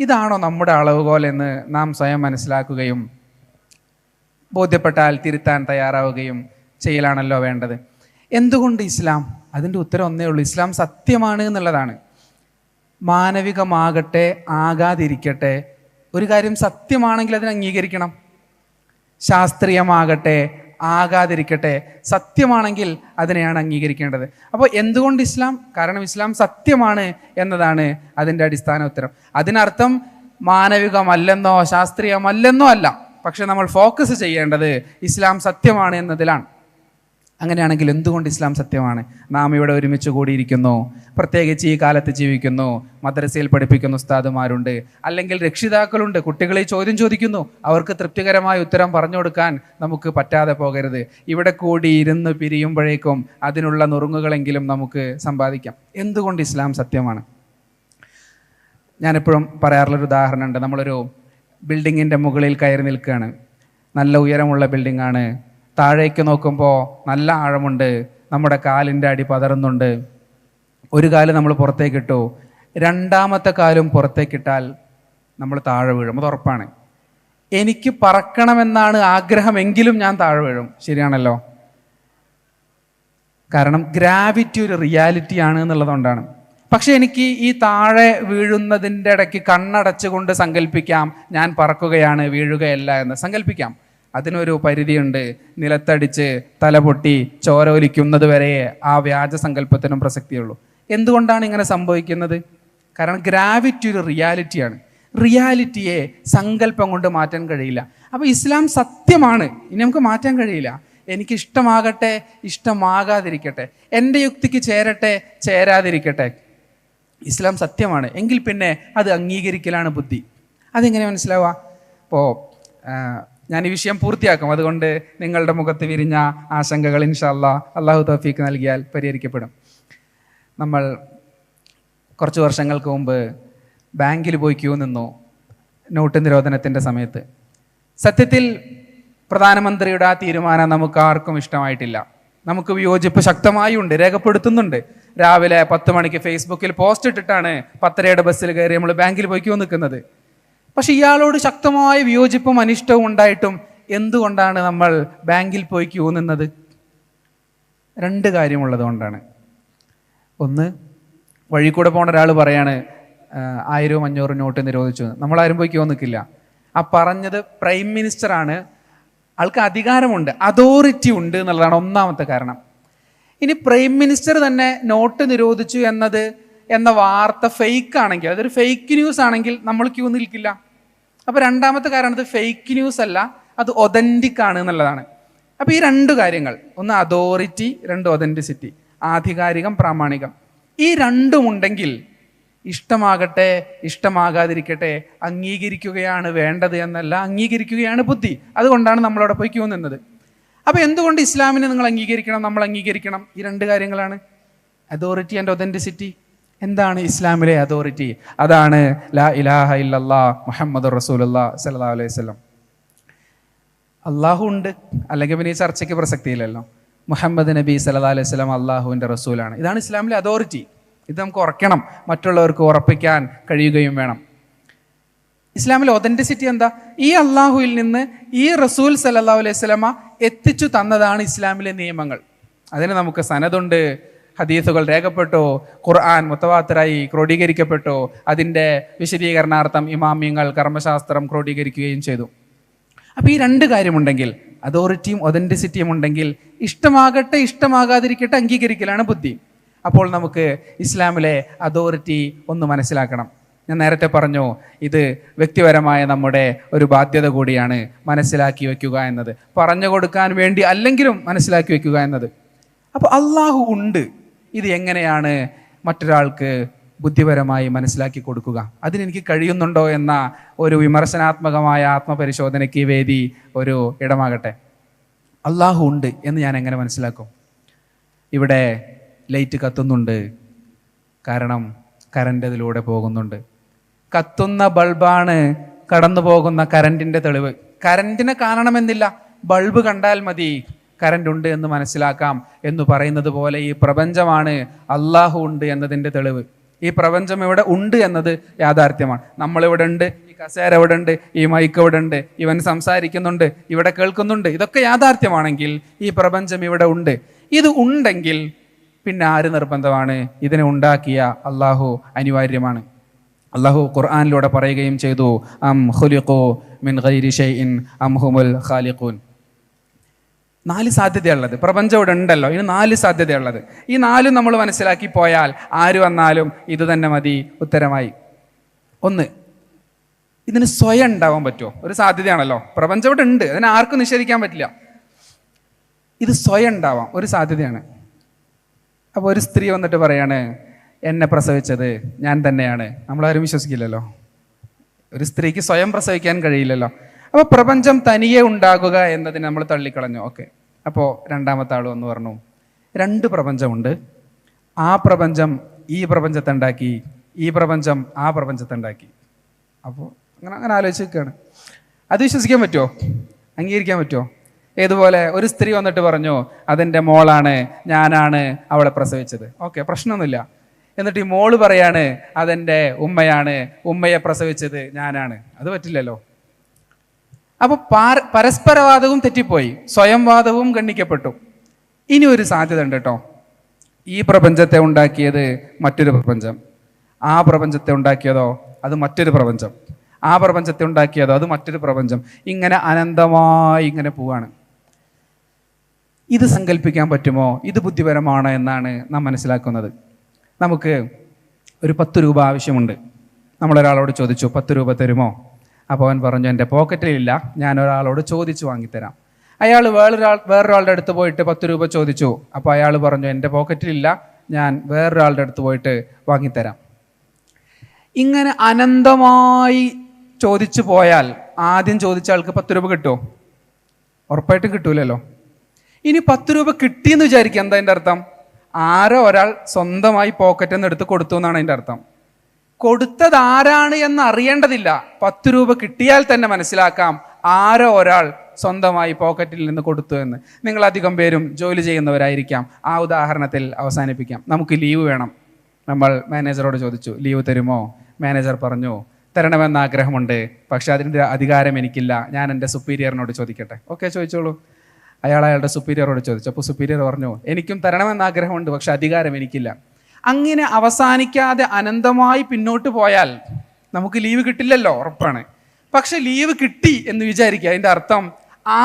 Speaker 1: ഇതാണോ നമ്മുടെ അളവുകോൽ എന്ന് നാം സ്വയം മനസ്സിലാക്കുകയും ബോധ്യപ്പെട്ടാൽ തിരുത്താൻ തയ്യാറാവുകയും ചെയ്യലാണല്ലോ വേണ്ടത്. എന്തുകൊണ്ട് ഇസ്ലാം? അതിൻ്റെ ഉത്തരം ഒന്നേ ഉള്ളൂ, ഇസ്ലാം സത്യമാണ് എന്നുള്ളതാണ്. മാനവികമാകട്ടെ ആകാതിരിക്കട്ടെ, ഒരു കാര്യം സത്യമാണെങ്കിൽ അതിനെ അംഗീകരിക്കണം. ശാസ്ത്രീയമാകട്ടെ ആകാതിരിക്കട്ടെ, സത്യമാണെങ്കിൽ അതിനെയാണ് അംഗീകരിക്കേണ്ടത്. അപ്പോൾ എന്തുകൊണ്ട് ഇസ്ലാം? കാരണം ഇസ്ലാം സത്യമാണ് എന്നതാണ് അതിൻ്റെ അടിസ്ഥാന ഉത്തരം. അതിനർത്ഥം മാനവികമല്ലെന്നോ ശാസ്ത്രീയമല്ലെന്നോ അല്ല. പക്ഷെ നമ്മൾ ഫോക്കസ് ചെയ്യേണ്ടത് ഇസ്ലാം സത്യമാണ് എന്നതിലാണ്. അങ്ങനെയാണെങ്കിൽ എന്തുകൊണ്ട് ഇസ്ലാം സത്യമാണ്? നാം ഇവിടെ ഒരുമിച്ച് കൂടിയിരിക്കുന്നു, പ്രത്യേകിച്ച് ഈ കാലത്ത് ജീവിക്കുന്നു, മദ്രസയിൽ പഠിപ്പിക്കുന്ന ഉസ്താദുമാരുണ്ട്, അല്ലെങ്കിൽ രക്ഷിതാക്കളുണ്ട്, കുട്ടികളെ ചോദ്യം ചോദിക്കുന്നു, അവർക്ക് തൃപ്തികരമായ ഉത്തരം പറഞ്ഞു കൊടുക്കാൻ നമുക്ക് പറ്റാതെ പോകരുത്. ഇവിടെ കൂടി ഇരുന്ന് പിരിയുമ്പോഴേക്കും അതിനുള്ള നുറുങ്ങുകളെങ്കിലും നമുക്ക് സമ്പാദിക്കാം. എന്തുകൊണ്ട് ഇസ്ലാം സത്യമാണ്? ഞാനെപ്പോഴും പറയാറുള്ളൊരു ഉദാഹരണമുണ്ട്. നമ്മളൊരു ബിൽഡിങ്ങിൻ്റെ മുകളിൽ കയറി നിൽക്കുകയാണ്. നല്ല ഉയരമുള്ള ബിൽഡിങ്ങാണ്, താഴേക്ക് നോക്കുമ്പോൾ നല്ല ആഴമുണ്ട്, നമ്മുടെ കാലിൻ്റെ അടി പതറുന്നുണ്ട്. ഒരു കാല് നമ്മൾ പുറത്തേക്കിട്ടു, രണ്ടാമത്തെ കാലും പുറത്തേക്കിട്ടാൽ നമ്മൾ താഴെ വീഴും, അത് ഉറപ്പാണ്. എനിക്ക് പറക്കണമെന്നാണ് ആഗ്രഹമെങ്കിലും ഞാൻ താഴെ വീഴും, ശരിയാണല്ലോ. കാരണം ഗ്രാവിറ്റി ഒരു റിയാലിറ്റിയാണ് എന്നുള്ളതുകൊണ്ടാണ്. പക്ഷെ എനിക്ക് ഈ താഴെ വീഴുന്നതിൻ്റെ ഇടയ്ക്ക് കണ്ണടച്ചുകൊണ്ട് സങ്കല്പിക്കാം ഞാൻ പറക്കുകയാണ്, വീഴുകയല്ല എന്ന് സങ്കല്പിക്കാം. അതിനൊരു പരിധിയുണ്ട്. നിലത്തടിച്ച് തലപൊട്ടി ചോര ഒലിക്കുന്നത് വരെ ആ വ്യാജ സങ്കല്പത്തിനും പ്രസക്തിയുള്ളൂ. എന്തുകൊണ്ടാണ് ഇങ്ങനെ സംഭവിക്കുന്നത്? കാരണം ഗ്രാവിറ്റി ഒരു റിയാലിറ്റിയാണ്. റിയാലിറ്റിയെ സങ്കല്പം കൊണ്ട് മാറ്റാൻ കഴിയില്ല. അപ്പോൾ ഇസ്ലാം സത്യമാണ്, ഇനി നമുക്ക് മാറ്റാൻ കഴിയില്ല. എനിക്ക് ഇഷ്ടമാകട്ടെ, ഇഷ്ടമാകാതിരിക്കട്ടെ, എൻ്റെ യുക്തിക്ക് ചേരട്ടെ, ചേരാതിരിക്കട്ടെ, ഇസ്ലാം സത്യമാണ്. എങ്കിൽ പിന്നെ അത് അംഗീകരിക്കലാണ് ബുദ്ധി. അതെങ്ങനെ മനസ്സിലാവുക? ഇപ്പോൾ ഞാൻ ഈ വിഷയം പൂർത്തിയാക്കും, അതുകൊണ്ട് നിങ്ങളുടെ മുഖത്ത് വിരിഞ്ഞ ആശങ്കകൾ ഇൻഷാ അല്ലാഹ് അള്ളാഹു തൗഫീക്ക് നൽകിയാൽ പരിഹരിക്കപ്പെടും. നമ്മൾ കുറച്ച് വർഷങ്ങൾക്ക് മുമ്പ് ബാങ്കിൽ പോയി ക്യൂ നിന്നു നോട്ട് നിരോധനത്തിൻ്റെ സമയത്ത്. സത്യത്തിൽ പ്രധാനമന്ത്രിയുടെ ആ തീരുമാനം നമുക്ക് ആർക്കും ഇഷ്ടമായിട്ടില്ല. നമുക്ക് വിയോജിപ്പ് ശക്തമായി ഉണ്ട്, രേഖപ്പെടുത്തുന്നുണ്ട്. രാവിലെ 10 മണിക്ക് ഫേസ്ബുക്കിൽ പോസ്റ്റ് ഇട്ടിട്ടാണ് 10:30 ബസ്സിൽ കയറി നമ്മൾ ബാങ്കിൽ പോയി ക്യൂ നിൽക്കുന്നത്. പക്ഷെ ഇയാളോട് ശക്തമായ വിയോജിപ്പും അനിഷ്ടവും ഉണ്ടായിട്ടും എന്തുകൊണ്ടാണ് നമ്മൾ ബാങ്കിൽ പോയി ക്യൂ നിന്നത്? 2 കാര്യമുള്ളത് കൊണ്ടാണ്. ഒന്ന്, വഴി കൂടെ പോണ ഒരാൾ പറയാണ് 1000-500 നോട്ട് നിരോധിച്ചു, നമ്മളാരും പോയി ക്യൂ നിൽക്കില്ല. ആ പറഞ്ഞത് പ്രൈം മിനിസ്റ്ററാണ്, ആൾക്ക് അധികാരമുണ്ട്, അതോറിറ്റി ഉണ്ട് എന്നുള്ളതാണ് ഒന്നാമത്തെ കാരണം. ഇനി പ്രൈം മിനിസ്റ്റർ തന്നെ നോട്ട് നിരോധിച്ചു എന്ന വാർത്ത ഫേക്ക് ആണെങ്കിൽ, അതൊരു ഫേക്ക് ന്യൂസ് ആണെങ്കിൽ നമ്മൾ ക്യൂ നിൽക്കില്ല. അപ്പോൾ രണ്ടാമത്തെ കാരണം അത് ഫേക്ക് ന്യൂസ് അല്ല, അത് ഒതൻറ്റിക് ആണ് എന്നുള്ളതാണ്. അപ്പോൾ ഈ 2 കാര്യങ്ങൾ, ഒന്ന് അതോറിറ്റി, 2 ഒതൻറ്റിസിറ്റി, ആധികാരികം, പ്രാമാണികം, ഈ 2ഉം ഉണ്ടെങ്കിൽ ഇഷ്ടമാകട്ടെ ഇഷ്ടമാകാതിരിക്കട്ടെ അംഗീകരിക്കുകയാണ് വേണ്ടത് എന്നല്ല, അംഗീകരിക്കുകയാണ് ബുദ്ധി. അതുകൊണ്ടാണ് നമ്മളവിടെ പോയി ക്യൂ നിന്നത്. അപ്പോൾ എന്തുകൊണ്ട് ഇസ്ലാമിനെ നിങ്ങൾ അംഗീകരിക്കണം, നമ്മൾ അംഗീകരിക്കണം? ഈ 2 കാര്യങ്ങളാണ്, അതോറിറ്റി ആൻഡ് ഒതൻറ്റിസിറ്റി. എന്താണ് ഇസ്ലാമിലെ അതോറിറ്റി? അതാണ് ലാ ഇലാഹ ഇല്ലല്ലാഹ് മുഹമ്മദുർ റസൂലുള്ളാഹി സ്വല്ലല്ലാഹു അലൈഹി വസല്ലം. അള്ളാഹു ഉണ്ട്, അല്ലെങ്കിൽ പിന്നെ ഈ ചർച്ചയ്ക്ക് പ്രസക്തിയില്ലല്ലോ. മുഹമ്മദ് നബി സല്ലല്ലാഹു അലൈഹി വസല്ലം അള്ളാഹുവിൻ്റെ റസൂലാണ്. ഇതാണ് ഇസ്ലാമിലെ അതോറിറ്റി. ഇത് നമുക്ക് ഉറക്കണം, മറ്റുള്ളവർക്ക് ഉറപ്പിക്കാൻ കഴിയുകയും വേണം. ഇസ്ലാമിലെ ഒതൻറ്റിസിറ്റി എന്താ? ഈ അള്ളാഹുവിൽ നിന്ന് ഈ റസൂൽ സല്ലല്ലാഹു അലൈഹി വസല്ലമ എത്തിച്ചു തന്നതാണ് ഇസ്ലാമിലെ നിയമങ്ങൾ. അതിന് നമുക്ക് സനദുണ്ട്, ഹദീസുകൾ രേഖപ്പെട്ടു, ഖുർആൻ മുത്തവാത്തിറായി ക്രോഡീകരിക്കപ്പെട്ടു, അതിൻ്റെ വിശദീകരണാർത്ഥം ഇമാമിയങ്ങൾ കർമ്മശാസ്ത്രം ക്രോഡീകരിക്കുകയും ചെയ്തു. അപ്പോൾ ഈ 2 കാര്യമുണ്ടെങ്കിൽ, അതോറിറ്റിയും ഒതൻറ്റിസിറ്റിയും ഉണ്ടെങ്കിൽ, ഇഷ്ടമാകട്ടെ ഇഷ്ടമാകാതിരിക്കട്ടെ അംഗീകരിക്കലാണ് ബുദ്ധി. അപ്പോൾ നമുക്ക് ഇസ്ലാമിലെ അതോറിറ്റി ഒന്ന് മനസ്സിലാക്കണം. ഞാൻ നേരത്തെ പറഞ്ഞു, ഇത് വ്യക്തിപരമായ നമ്മുടെ ഒരു ബാധ്യത കൂടിയാണ് മനസ്സിലാക്കി വയ്ക്കുക എന്നത്, പറഞ്ഞു കൊടുക്കാൻ വേണ്ടി അല്ലെങ്കിലും മനസ്സിലാക്കി വയ്ക്കുക എന്നത്. അപ്പോൾ അള്ളാഹു ഉണ്ട്, ഇത് എങ്ങനെയാണ് മറ്റൊരാൾക്ക് ബുദ്ധിപരമായി മനസ്സിലാക്കി കൊടുക്കുക? അതിനെനിക്ക് കഴിയുന്നുണ്ടോ എന്ന ഒരു വിമർശനാത്മകമായ ആത്മപരിശോധനയ്ക്ക് വേദി ഒരു ഇടമാകട്ടെ. അള്ളാഹു ഉണ്ട് എന്ന് ഞാൻ എങ്ങനെ മനസ്സിലാക്കും? ഇവിടെ ലൈറ്റ് കത്തുന്നുണ്ട്, കാരണം കറണ്ട് അതിലൂടെ പോകുന്നുണ്ട്. കത്തുന്ന ബൾബാണ് കടന്നു പോകുന്ന കറണ്ടിൻ്റെ തെളിവ്. കറണ്ടിനെ കാണണമെന്നില്ല, ബൾബ് കണ്ടാൽ മതി കറണ്ട് ഉണ്ട് എന്ന് മനസ്സിലാക്കാം എന്ന് പറയുന്നത് പോലെ ഈ പ്രപഞ്ചമാണ് അള്ളാഹു ഉണ്ട് എന്നതിൻ്റെ തെളിവ്. ഈ പ്രപഞ്ചം ഇവിടെ ഉണ്ട് എന്നത് യാഥാർത്ഥ്യമാണ്. നമ്മളിവിടെ ഉണ്ട്, ഈ കസേര ഇവിടെ ഉണ്ട്, ഈ മൈക്ക് ഇവിടെ ഉണ്ട്, ഇവൻ സംസാരിക്കുന്നുണ്ട്, ഇവിടെ കേൾക്കുന്നുണ്ട്, ഇതൊക്കെ യാഥാർത്ഥ്യമാണെങ്കിൽ ഈ പ്രപഞ്ചം ഇവിടെ ഉണ്ട്. ഇത് ഉണ്ടെങ്കിൽ പിന്നെ ആര് നിർബന്ധമാണ്? ഇതിനെ ഉണ്ടാക്കിയ അള്ളാഹു അനിവാര്യമാണ്. അള്ളാഹു ഖുർആനിലൂടെ പറയുകയും ചെയ്തു, അം ഖുലിഖു മിൻ ഗൈരി ഷൈഇൻ അം ഹുമുൽ ഖാലിഖൂൻ. 4 സാധ്യതയുള്ളത് പ്രപഞ്ചം ഇവിടെ ഉണ്ടല്ലോ, ഇനി 4 സാധ്യതയുള്ളത്. ഈ 4 നമ്മൾ മനസ്സിലാക്കി പോയാൽ ആര് വന്നാലും ഇത് തന്നെ മതി ഉത്തരമായി. 1, ഇതിന് സ്വയം ഉണ്ടാവാൻ പറ്റുമോ? ഒരു സാധ്യതയാണല്ലോ, പ്രപഞ്ചം ഇവിടെ ഉണ്ട്, അതിനെ ആർക്കും നിഷേധിക്കാൻ പറ്റില്ല. ഇത് സ്വയം ഉണ്ടാവാം, ഒരു സാധ്യതയാണ്. അപ്പോൾ ഒരു സ്ത്രീ വന്നിട്ട് പറയാണ്, എന്നെ പ്രസവിച്ചത് ഞാൻ തന്നെയാണ്. നമ്മളാരും വിശ്വസിക്കില്ലല്ലോ, ഒരു സ്ത്രീക്ക് സ്വയം പ്രസവിക്കാൻ കഴിയില്ലല്ലോ. അപ്പോൾ പ്രപഞ്ചം തനിയെ ഉണ്ടാകുക എന്നതിന് നമ്മൾ തള്ളിക്കളഞ്ഞു. ഓക്കെ, അപ്പോൾ രണ്ടാമത്തെ ആൾ വന്ന് പറഞ്ഞു, 2 പ്രപഞ്ചമുണ്ട്, ആ പ്രപഞ്ചം ഈ പ്രപഞ്ചത്തെ ഉണ്ടാക്കി, ഈ പ്രപഞ്ചം ആ പ്രപഞ്ചത്തെ ഉണ്ടാക്കി. അപ്പോൾ അങ്ങനെ ആലോചിച്ച് നിൽക്കുകയാണ്. അത് വിശ്വസിക്കാൻ പറ്റുമോ? അംഗീകരിക്കാൻ പറ്റുമോ? ഏതുപോലെ ഒരു സ്ത്രീ വന്നിട്ട് പറഞ്ഞു, അതെൻ്റെ മോളാണ്, ഞാനാണ് അവളെ പ്രസവിച്ചത്. ഓക്കെ, പ്രശ്നമൊന്നുമില്ല. എന്നിട്ട് ഈ മോള് പറയാണ്, അതെൻ്റെ ഉമ്മയാണ്, ഉമ്മയെ പ്രസവിച്ചത് ഞാനാണ്. അത് പറ്റില്ലല്ലോ. അപ്പൊ പരസ്പരവാദവും തെറ്റിപ്പോയി, സ്വയംവാദവും ഗണ്ണിക്കപ്പെട്ടു. ഇനി ഒരു സാധ്യത ഉണ്ട് കേട്ടോ. ഈ പ്രപഞ്ചത്തെ ഉണ്ടാക്കിയത് മറ്റൊരു പ്രപഞ്ചം, ആ പ്രപഞ്ചത്തെ ഉണ്ടാക്കിയതോ അത് മറ്റൊരു പ്രപഞ്ചം, ആ പ്രപഞ്ചത്തെ ഉണ്ടാക്കിയതോ അത് മറ്റൊരു പ്രപഞ്ചം. ഇങ്ങനെ അനന്തമായി ഇങ്ങനെ പോവാണ്. ഇത് സങ്കല്പിക്കാൻ പറ്റുമോ? ഇത് ബുദ്ധിപരമാണോ എന്നാണ് നാം മനസ്സിലാക്കുന്നത്. നമുക്ക് ഒരു 10 രൂപ ആവശ്യമുണ്ട്. നമ്മളൊരാളോട് ചോദിച്ചു, 10 രൂപ തരുമോ? അപ്പോൾ അവൻ പറഞ്ഞു, എൻ്റെ പോക്കറ്റിലില്ല, ഞാൻ ഒരാളോട് ചോദിച്ചു വാങ്ങിത്തരാം. അയാൾ വേറൊരാളുടെ അടുത്ത് പോയിട്ട് 10 രൂപ ചോദിച്ചു. അപ്പോൾ അയാൾ പറഞ്ഞു, എൻ്റെ പോക്കറ്റിലില്ല, ഞാൻ വേറൊരാളുടെ അടുത്ത് പോയിട്ട് വാങ്ങിത്തരാം. ഇങ്ങനെ അനന്തമായി ചോദിച്ചു പോയാൽ ആദ്യം ചോദിച്ച ആൾക്ക് 10 രൂപ കിട്ടുമോ? ഉറപ്പായിട്ടും കിട്ടൂലല്ലോ. ഇനി 10 രൂപ കിട്ടിയെന്ന് വിചാരിക്കുക. എന്താ അതിൻ്റെ അർത്ഥം? ആരോ ഒരാൾ സ്വന്തമായി പോക്കറ്റിൽ നിന്ന് എടുത്ത് കൊടുത്തു എന്നാണ് അതിൻ്റെ അർത്ഥം. കൊടുത്തത് ആരാണ് എന്ന് അറിയേണ്ടതില്ല. 10 രൂപ കിട്ടിയാൽ തന്നെ മനസ്സിലാക്കാം ആരോ ഒരാൾ സ്വന്തമായി പോക്കറ്റിൽ നിന്ന് കൊടുത്തു എന്ന്. നിങ്ങൾ അധികം പേരും ജോലി ചെയ്യുന്നവരായിരിക്കാം. ആ ഉദാഹരണത്തിൽ അവസാനിപ്പിക്കാം. നമുക്ക് ലീവ് വേണം. നമ്മൾ മാനേജറോട് ചോദിച്ചു, ലീവ് തരുമോ? മാനേജർ പറഞ്ഞു, തരണമെന്ന ആഗ്രഹമുണ്ട്, പക്ഷെ അതിൻ്റെ അധികാരം എനിക്കില്ല, ഞാൻ എൻ്റെ സുപ്പീരിയറിനോട് ചോദിക്കട്ടെ. ഓക്കെ, ചോദിച്ചോളൂ. അയാളുടെ സുപ്പീരിയറോട് ചോദിച്ചു. അപ്പോൾ സുപ്പീരിയർ പറഞ്ഞു, എനിക്കും തരണമെന്ന ആഗ്രഹമുണ്ട്, പക്ഷെ അധികാരം എനിക്കില്ല. അങ്ങനെ അവസാനിക്കാതെ അനന്തമായി പിന്നോട്ട് പോയാൽ നമുക്ക് ലീവ് കിട്ടില്ലല്ലോ, ഉറപ്പാണ്. പക്ഷെ ലീവ് കിട്ടി എന്ന് വിചാരിക്കുക. അതിൻ്റെ അർത്ഥം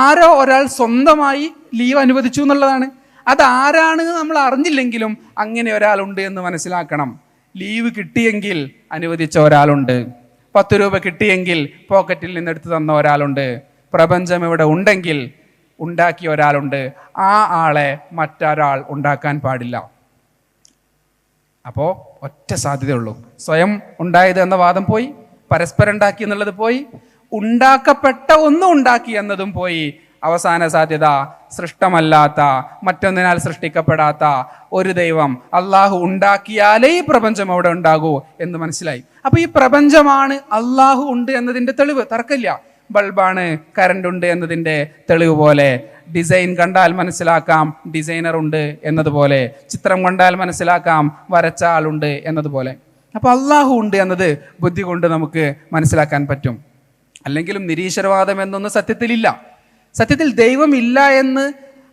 Speaker 1: ആരോ ഒരാൾ സ്വന്തമായി ലീവ് അനുവദിച്ചു എന്നുള്ളതാണ്. അതാരാണ് നമ്മൾ അറിഞ്ഞില്ലെങ്കിലും അങ്ങനെ ഒരാളുണ്ട് എന്ന് മനസ്സിലാക്കണം. ലീവ് കിട്ടിയെങ്കിൽ അനുവദിച്ച ഒരാളുണ്ട്, 10 രൂപ കിട്ടിയെങ്കിൽ പോക്കറ്റിൽ നിന്നെടുത്ത് തന്ന ഒരാളുണ്ട്, പ്രപഞ്ചം ഇവിടെ ഉണ്ടെങ്കിൽ ഉണ്ടാക്കിയ ഒരാളുണ്ട്. ആ ആളെ മറ്റൊരാൾ ഉണ്ടാക്കാൻ പാടില്ല. അപ്പോൾ ഒറ്റ സാധ്യതയുള്ളൂ. സ്വയം ഉണ്ടായത് എന്ന വാദം പോയി, പരസ്പരം ഉണ്ടാക്കി എന്നുള്ളത് പോയി, ഉണ്ടാക്കപ്പെട്ട ഒന്നും ഉണ്ടാക്കി എന്നതും പോയി. അവസാന സാധ്യത സൃഷ്ടമല്ലാത്ത, മറ്റൊന്നിനാൽ സൃഷ്ടിക്കപ്പെടാത്ത ഒരു ദൈവം, അള്ളാഹു ഉണ്ടാക്കിയാലേ ഈ പ്രപഞ്ചം അവിടെ ഉണ്ടാകൂ എന്ന് മനസ്സിലായി. അപ്പൊ ഈ പ്രപഞ്ചമാണ് അള്ളാഹു ഉണ്ട് എന്നതിൻ്റെ തെളിവ്, തർക്കമില്ല. ബൾബാണ്, കറണ്ട് ഉണ്ട് എന്നതിൻ്റെ തെളിവ് പോലെ, ഡിസൈൻ കണ്ടാൽ മനസ്സിലാക്കാം ഡിസൈനർ ഉണ്ട് എന്നതുപോലെ, ചിത്രം കണ്ടാൽ മനസ്സിലാക്കാം വരച്ച ആളുണ്ട് എന്നതുപോലെ. അപ്പോൾ അള്ളാഹു ഉണ്ട് എന്നത് ബുദ്ധി കൊണ്ട് നമുക്ക് മനസ്സിലാക്കാൻ പറ്റും. അല്ലെങ്കിലും നിരീശ്വരവാദം എന്നൊന്നും സത്യത്തിലില്ല. സത്യത്തിൽ ദൈവമില്ല എന്ന്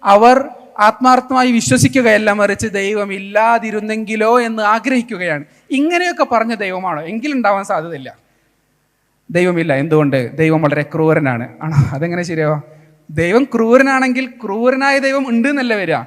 Speaker 1: അവർ ആത്മാർത്ഥമായി വിശ്വസിക്കുകയല്ല, മറിച്ച് ദൈവം ഇല്ലാതിരുന്നെങ്കിലോ എന്ന് ആഗ്രഹിക്കുകയാണ്. ഇങ്ങനെയൊക്കെ പറഞ്ഞ ദൈവമാണോ? എങ്കിലുണ്ടാവാൻ സാധ്യതയില്ല. ദൈവമില്ല. എന്തുകൊണ്ട്? ദൈവം വളരെ ക്രൂരനാണ്. ആണോ? അതെങ്ങനെ ശരിയാവാ? ദൈവം ക്രൂരനാണെങ്കിൽ ക്രൂരനായ ദൈവം ഉണ്ട് എന്നല്ല വരിക.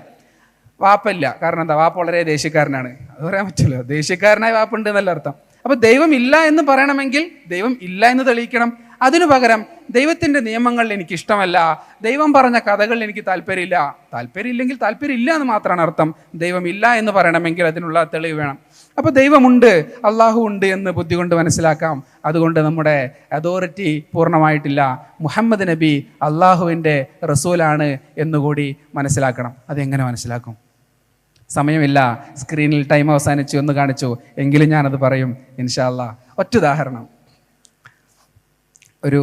Speaker 1: വാപ്പല്ല. കാരണം എന്താ? വാപ്പ വളരെ ദേഷ്യക്കാരനാണ്. അത് പറയാൻ പറ്റില്ല. ദേഷ്യക്കാരനായ വാപ്പ ഉണ്ട് എന്നല്ല അർത്ഥം. അപ്പൊ ദൈവം ഇല്ല എന്ന് പറയണമെങ്കിൽ ദൈവം ഇല്ല എന്ന് തെളിയിക്കണം. അതിനു പകരം ദൈവത്തിന്റെ നിയമങ്ങൾ എനിക്ക് ഇഷ്ടമല്ല, ദൈവം പറഞ്ഞ കഥകൾ എനിക്ക് താല്പര്യമില്ല, താല്പര്യമില്ലെങ്കിൽ താല്പര്യമില്ല എന്ന് മാത്രമാണ് അർത്ഥം. ദൈവം ഇല്ല എന്ന് പറയണമെങ്കിൽ അതിനുള്ള തെളിവ് വേണം. അപ്പൊ ദൈവമുണ്ട്, അള്ളാഹു ഉണ്ട് എന്ന് ബുദ്ധി കൊണ്ട് മനസ്സിലാക്കാം. അതുകൊണ്ട് നമ്മുടെ അതോറിറ്റി പൂർണ്ണമായിട്ടില്ല. മുഹമ്മദ് നബി അള്ളാഹുവിൻ്റെ റസൂലാണ് എന്നുകൂടി മനസ്സിലാക്കണം. അതെങ്ങനെ മനസ്സിലാക്കും? സമയമില്ല, സ്ക്രീനിൽ ടൈം അവസാനിച്ചു എന്ന് കാണിച്ചു, എങ്കിലും ഞാനത് പറയും ഇൻഷാ അല്ലാഹ്. ഒറ്റ ഉദാഹരണം, ഒരു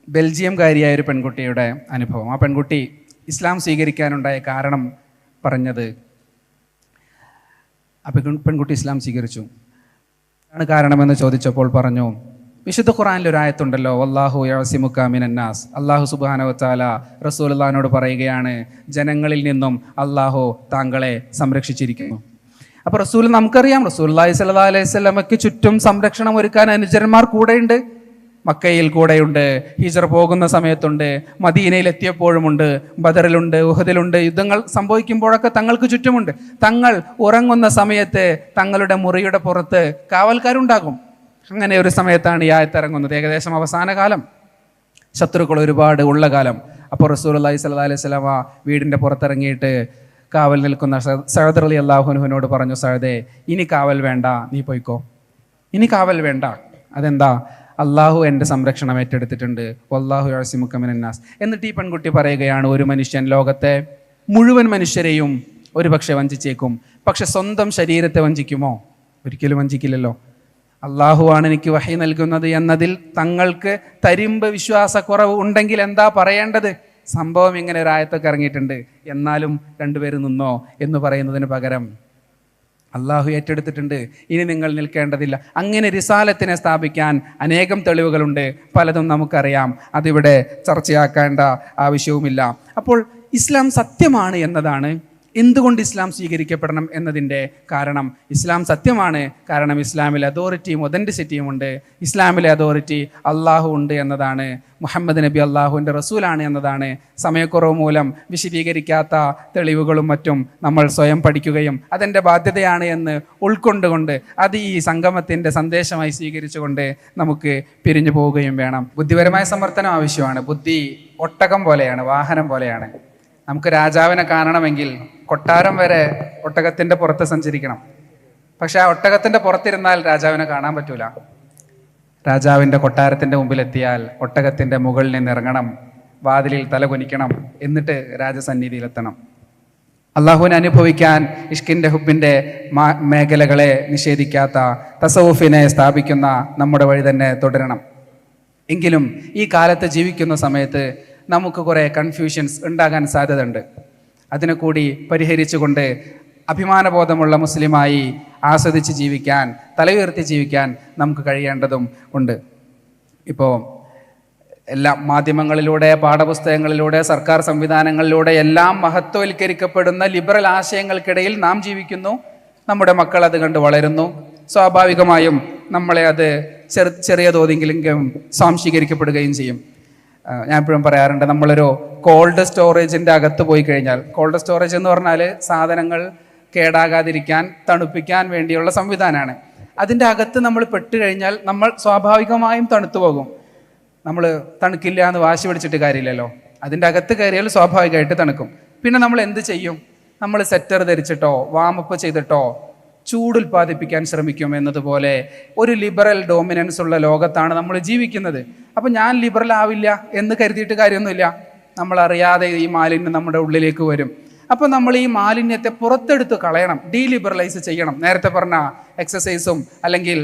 Speaker 1: ബെൽജിയംകാരിയായ ഒരു പെൺകുട്ടിയുടെ അനുഭവം. ആ പെൺകുട്ടി ഇസ്ലാം സ്വീകരിക്കാനുണ്ടായ കാരണം പറഞ്ഞത്, ആ പെൺകുട്ടി ഇസ്ലാം സ്വീകരിച്ചു. ആണ് കാരണമെന്ന് ചോദിച്ചപ്പോൾ പറഞ്ഞു, വിശുദ്ധ ഖുർആനിൽ ഒരു ആയത്തുണ്ടല്ലോ, വല്ലാഹു യഅസിമുക മിനന്നാസ്. അല്ലാഹു സുബ്ഹാനഹു വതആല റസൂലുള്ളാഹിനോട് പറയുകയാണ്, ജനങ്ങളിൽ നിന്നും അല്ലാഹു താങ്കളെ സംരക്ഷിച്ചിരിക്കുന്നു. അപ്പോൾ റസൂൽ, നമുക്കറിയാം റസൂലുള്ളാഹി സ്വല്ലല്ലാഹു അലൈഹി വസല്ലമയ്ക്ക് ചുറ്റും സംരക്ഷണം ഒരുക്കാൻ അനുചരന്മാർ കൂടെയുണ്ട്. മക്കയിൽ കൂടെയുണ്ട്, ഹിജ്റ പോകുന്ന സമയത്തുണ്ട്, മദീനയിൽ എത്തിയപ്പോഴുമുണ്ട്, ബദറിലുണ്ട്, ഉഹദിലുണ്ട്. യുദ്ധങ്ങൾ സംഭവിക്കുമ്പോഴൊക്കെ തങ്ങൾക്ക് ചുറ്റുമുണ്ട്. തങ്ങൾ ഉറങ്ങുന്ന സമയത്ത് തങ്ങളുടെ മുറിയുടെ പുറത്ത് കാവൽക്കാരുണ്ടാകും. അങ്ങനെ ഒരു സമയത്താണ് ഈ ആയത്ത് ഇറങ്ങുന്നത്, ഏകദേശം അവസാന കാലം, ശത്രുക്കൾ ഒരുപാട് ഉള്ള കാലം. അപ്പോൾ റസൂലുള്ളാഹി സ്വല്ലല്ലാഹു അലൈഹി വസല്ലമ വീടിൻ്റെ പുറത്തിറങ്ങിയിട്ട് കാവൽ നിൽക്കുന്ന സഅദ് റളിയല്ലാഹു അൻഹുവിനോട് പറഞ്ഞു, സഅദേ, ഇനി കാവൽ വേണ്ട, നീ പോയിക്കോ, ഇനി കാവൽ വേണ്ട. അതെന്താ? അള്ളാഹു എൻ്റെ സംരക്ഷണം ഏറ്റെടുത്തിട്ടുണ്ട്. വല്ലാഹു യഅസിമുക മിനന്നാസ്. എന്നിട്ട് ഈ പെൺകുട്ടി പറയുകയാണ്, ഒരു മനുഷ്യൻ ലോകത്തെ മുഴുവൻ മനുഷ്യരെയും ഒരുപക്ഷെ വഞ്ചിച്ചേക്കും, പക്ഷെ സ്വന്തം ശരീരത്തെ വഞ്ചിക്കുമോ? ഒരിക്കലും വഞ്ചിക്കില്ലല്ലോ. അള്ളാഹുവാണ് എനിക്ക് വഹി നൽകുന്നത് എന്നതിൽ തങ്ങൾക്ക് തരിമ്പ് വിശ്വാസക്കുറവ് ഉണ്ടെങ്കിൽ എന്താ പറയേണ്ടത്? സംഭവം ഇങ്ങനെ ഒരു ആയത്തൊക്കെ ഇറങ്ങിയിട്ടുണ്ട്, എന്നാലും രണ്ടുപേരും നിന്നോ എന്ന് പറയുന്നതിന് പകരം അള്ളാഹു ഏറ്റെടുത്തിട്ടുണ്ട്, ഇനി നിങ്ങൾ നിൽക്കേണ്ടതില്ല. അങ്ങനെ റിസാലത്തിനെ സ്ഥാപിക്കാൻ അനേകം തെളിവുകളുണ്ട്, പലതും നമുക്കറിയാം, അതിവിടെ ചർച്ചയാക്കേണ്ട ആവശ്യവുമില്ല. അപ്പോൾ ഇസ്ലാം സത്യമാണ് എന്നതാണ് എന്തുകൊണ്ട് ഇസ്ലാം സ്വീകരിക്കപ്പെടണം എന്നതിൻ്റെ കാരണം. ഇസ്ലാം സത്യമാണ് കാരണം ഇസ്ലാമിലെ അതോറിറ്റിയും ഒതൻറ്റിസിറ്റിയും ഉണ്ട്. ഇസ്ലാമിലെ അതോറിറ്റി അള്ളാഹു ഉണ്ട് എന്നതാണ്, മുഹമ്മദ് നബി അള്ളാഹുവിൻ്റെ റസൂലാണ് എന്നതാണ്. സമയക്കുറവ് മൂലം വിശദീകരിക്കാത്ത തെളിവുകളും മറ്റും നമ്മൾ സ്വയം പഠിക്കുകയും അതെൻ്റെ ബാധ്യതയാണ് എന്ന് ഉൾക്കൊണ്ടുകൊണ്ട് അത് ഈ സംഗമത്തിൻ്റെ സന്ദേശമായി സ്വീകരിച്ചുകൊണ്ട് നമുക്ക് പിരിഞ്ഞു പോവുകയും വേണം. ബുദ്ധിപരമായ സമർത്ഥനം ആവശ്യമാണ്. ബുദ്ധി ഒട്ടകം പോലെയാണ്, വാഹനം പോലെയാണ്. നമുക്ക് രാജാവിനെ കാണണമെങ്കിൽ കൊട്ടാരം വരെ ഒട്ടകത്തിൻ്റെ പുറത്ത് സഞ്ചരിക്കണം. പക്ഷെ ആ ഒട്ടകത്തിൻ്റെ പുറത്തിരുന്നാൽ രാജാവിനെ കാണാൻ പറ്റൂല. രാജാവിൻ്റെ കൊട്ടാരത്തിൻ്റെ മുമ്പിലെത്തിയാൽ ഒട്ടകത്തിൻ്റെ മുകളിൽ നിന്ന് ഇറങ്ങണം, വാതിലിൽ തലകുനിക്കണം, എന്നിട്ട് രാജസന്നിധിയിലെത്തണം. അള്ളാഹുവിനെ അനുഭവിക്കാൻ ഇഷ്കിൻ്റെ ഹുബിൻ്റെ മേഖലകളെ നിഷേധിക്കാത്ത തസവുഫിനെ സ്ഥാപിക്കുന്ന നമ്മുടെ വഴി തന്നെ തുടരണം. എങ്കിലും ഈ കാലത്ത് ജീവിക്കുന്ന സമയത്ത് നമുക്ക് കുറേ കൺഫ്യൂഷൻസ് ഉണ്ടാകാൻ സാധ്യതയുണ്ട്. അതിനെ കൂടി പരിഹരിച്ചുകൊണ്ട് അഭിമാനബോധമുള്ള മുസ്ലിമായി ആസ്വദിച്ച് ജീവിക്കാൻ, തലയുയർത്തി ജീവിക്കാൻ നമുക്ക് കഴിയേണ്ടതും ഉണ്ട്. ഇപ്പോൾ എല്ലാ മാധ്യമങ്ങളിലൂടെ, പാഠപുസ്തകങ്ങളിലൂടെ, സർക്കാർ സംവിധാനങ്ങളിലൂടെ എല്ലാം മഹത്വവൽക്കരിക്കപ്പെടുന്ന ലിബറൽ ആശയങ്ങൾക്കിടയിൽ നാം ജീവിക്കുന്നു. നമ്മുടെ മക്കൾ അത് കണ്ട് വളരുന്നു. സ്വാഭാവികമായും നമ്മളെ അത് ചെറിയ തോതിലെങ്കിലും സ്വാംശീകരിക്കപ്പെടുകയും ചെയ്യും. ഞാൻ എപ്പോഴും പറയാറുണ്ട്, നമ്മളൊരു കോൾഡ് സ്റ്റോറേജിൻ്റെ അകത്ത് പോയി കഴിഞ്ഞാൽ, കോൾഡ് സ്റ്റോറേജ് എന്ന് പറഞ്ഞാൽ സാധനങ്ങൾ കേടാകാതിരിക്കാൻ, തണുപ്പിക്കാൻ വേണ്ടിയുള്ള സംവിധാനമാണ്. അതിൻ്റെ അകത്ത് നമ്മൾ പെട്ട് കഴിഞ്ഞാൽ നമ്മൾ സ്വാഭാവികമായും തണുത്തു പോകും. നമ്മൾ തണുക്കില്ല എന്ന് വാശി പിടിച്ചിട്ട് കാര്യമില്ലല്ലോ. അതിൻ്റെ അകത്ത് കയറിയാൽ സ്വാഭാവികമായിട്ട് തണുക്കും. പിന്നെ നമ്മൾ എന്ത് ചെയ്യും? നമ്മൾ സെറ്റർ ധരിച്ചിട്ടോ വാമപ്പ് ചെയ്തിട്ടോ ചൂടുൽപാദിപ്പിക്കാൻ ശ്രമിക്കും എന്നതുപോലെ ഒരു ലിബറൽ ഡോമിനൻസ് ഉള്ള ലോകത്താണ് നമ്മൾ ജീവിക്കുന്നത്. അപ്പം ഞാൻ ലിബറൽ ആവില്ല എന്ന് കരുതിയിട്ട് കാര്യമൊന്നുമില്ല. നമ്മളറിയാതെ ഈ മാലിന്യം നമ്മുടെ ഉള്ളിലേക്ക് വരും. അപ്പോൾ നമ്മൾ ഈ മാലിന്യത്തെ പുറത്തെടുത്ത് കളയണം, ഡീലിബറലൈസ് ചെയ്യണം. നേരത്തെ പറഞ്ഞ എക്സസൈസും അല്ലെങ്കിൽ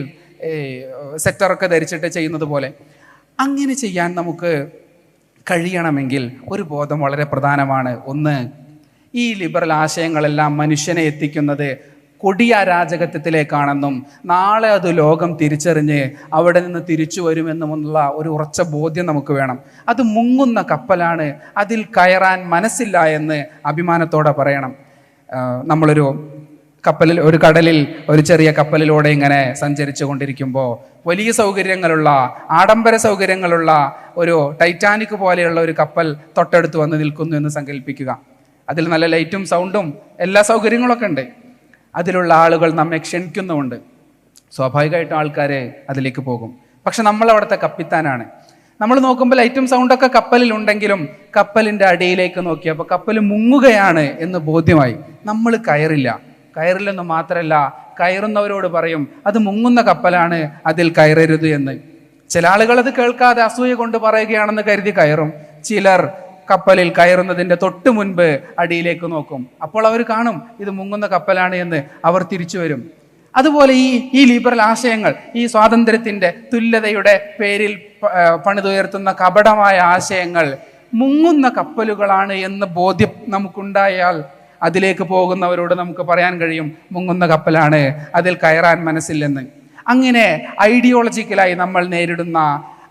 Speaker 1: സെറ്ററൊക്കെ ധരിച്ചിട്ട് ചെയ്യുന്നത് പോലെ അങ്ങനെ ചെയ്യാൻ നമുക്ക് കഴിയണമെങ്കിൽ ഒരു ബോധം വളരെ പ്രധാനമാണ്. ഒന്ന്, ഈ ലിബറൽ ആശയങ്ങളെല്ലാം മനുഷ്യനെ എത്തിക്കുന്നത് കൊടിയ അരാജകത്വത്തിലേക്കാണെന്നും നാളെ അത് ലോകം തിരിച്ചറിഞ്ഞ് അവിടെ നിന്ന് തിരിച്ചു വരുമെന്നുമുള്ള ഒരു ഉറച്ച ബോധ്യം നമുക്ക് വേണം. അത് മുങ്ങുന്ന കപ്പലാണ്, അതിൽ കയറാൻ മനസ്സില്ല എന്ന് അഭിമാനത്തോടെ പറയണം. നമ്മളൊരു കപ്പലിൽ, ഒരു കടലിൽ ഒരു ചെറിയ കപ്പലിലൂടെ ഇങ്ങനെ സഞ്ചരിച്ചു കൊണ്ടിരിക്കുമ്പോൾ വലിയ സൗകര്യങ്ങളുള്ള, ആഡംബര സൗകര്യങ്ങളുള്ള ഒരു ടൈറ്റാനിക് പോലെയുള്ള ഒരു കപ്പൽ തൊട്ടടുത്ത് വന്ന് നിൽക്കുന്നു എന്ന് സങ്കല്പിക്കുക. അതിൽ നല്ല ലൈറ്റും സൗണ്ടും എല്ലാ സൗകര്യങ്ങളൊക്കെ ഉണ്ട്. അതിലുള്ള ആളുകൾ നമ്മെ ക്ഷണിക്കുന്നുമുണ്ട്. സ്വാഭാവികമായിട്ടും ആൾക്കാർ അതിലേക്ക് പോകും. പക്ഷെ നമ്മൾ അവിടുത്തെ കപ്പിത്താനാണ്. നമ്മൾ നോക്കുമ്പോൾ ലൈറ്റും സൗണ്ടൊക്കെ കപ്പലിലുണ്ടെങ്കിലും കപ്പലിൻ്റെ അടിയിലേക്ക് നോക്കിയപ്പോൾ കപ്പൽ മുങ്ങുകയാണ് എന്ന് ബോധ്യമായി. നമ്മൾ കയറില്ലെന്ന് മാത്രമല്ല, കയറുന്നവരോട് പറയും അത് മുങ്ങുന്ന കപ്പലാണ്, അതിൽ കയറരുത് എന്ന്. ചില ആളുകൾ അത് കേൾക്കാതെ അസൂയ കൊണ്ട് പറയുകയാണെന്ന് കരുതി കയറും. ചിലർ കപ്പലിൽ കയറുന്നതിൻ്റെ തൊട്ട് മുൻപ് അടിയിലേക്ക് നോക്കും. അപ്പോൾ അവർ കാണും ഇത് മുങ്ങുന്ന കപ്പലാണ് എന്ന്. അവർ തിരിച്ചു വരും. അതുപോലെ ഈ ലിബറൽ ആശയങ്ങൾ, ഈ സ്വാതന്ത്ര്യത്തിൻ്റെ, തുല്യതയുടെ പേരിൽ പണിതുയർത്തുന്ന കപടമായ ആശയങ്ങൾ മുങ്ങുന്ന കപ്പലുകളാണ് എന്ന് ബോധ്യം നമുക്കുണ്ടായാൽ അതിലേക്ക് പോകുന്നവരോട് നമുക്ക് പറയാൻ കഴിയും മുങ്ങുന്ന കപ്പലാണ്, അതിൽ കയറാൻ മനസ്സില്ലെന്ന്. അങ്ങനെ ഐഡിയോളജിക്കലായി നമ്മൾ നേരിടുന്ന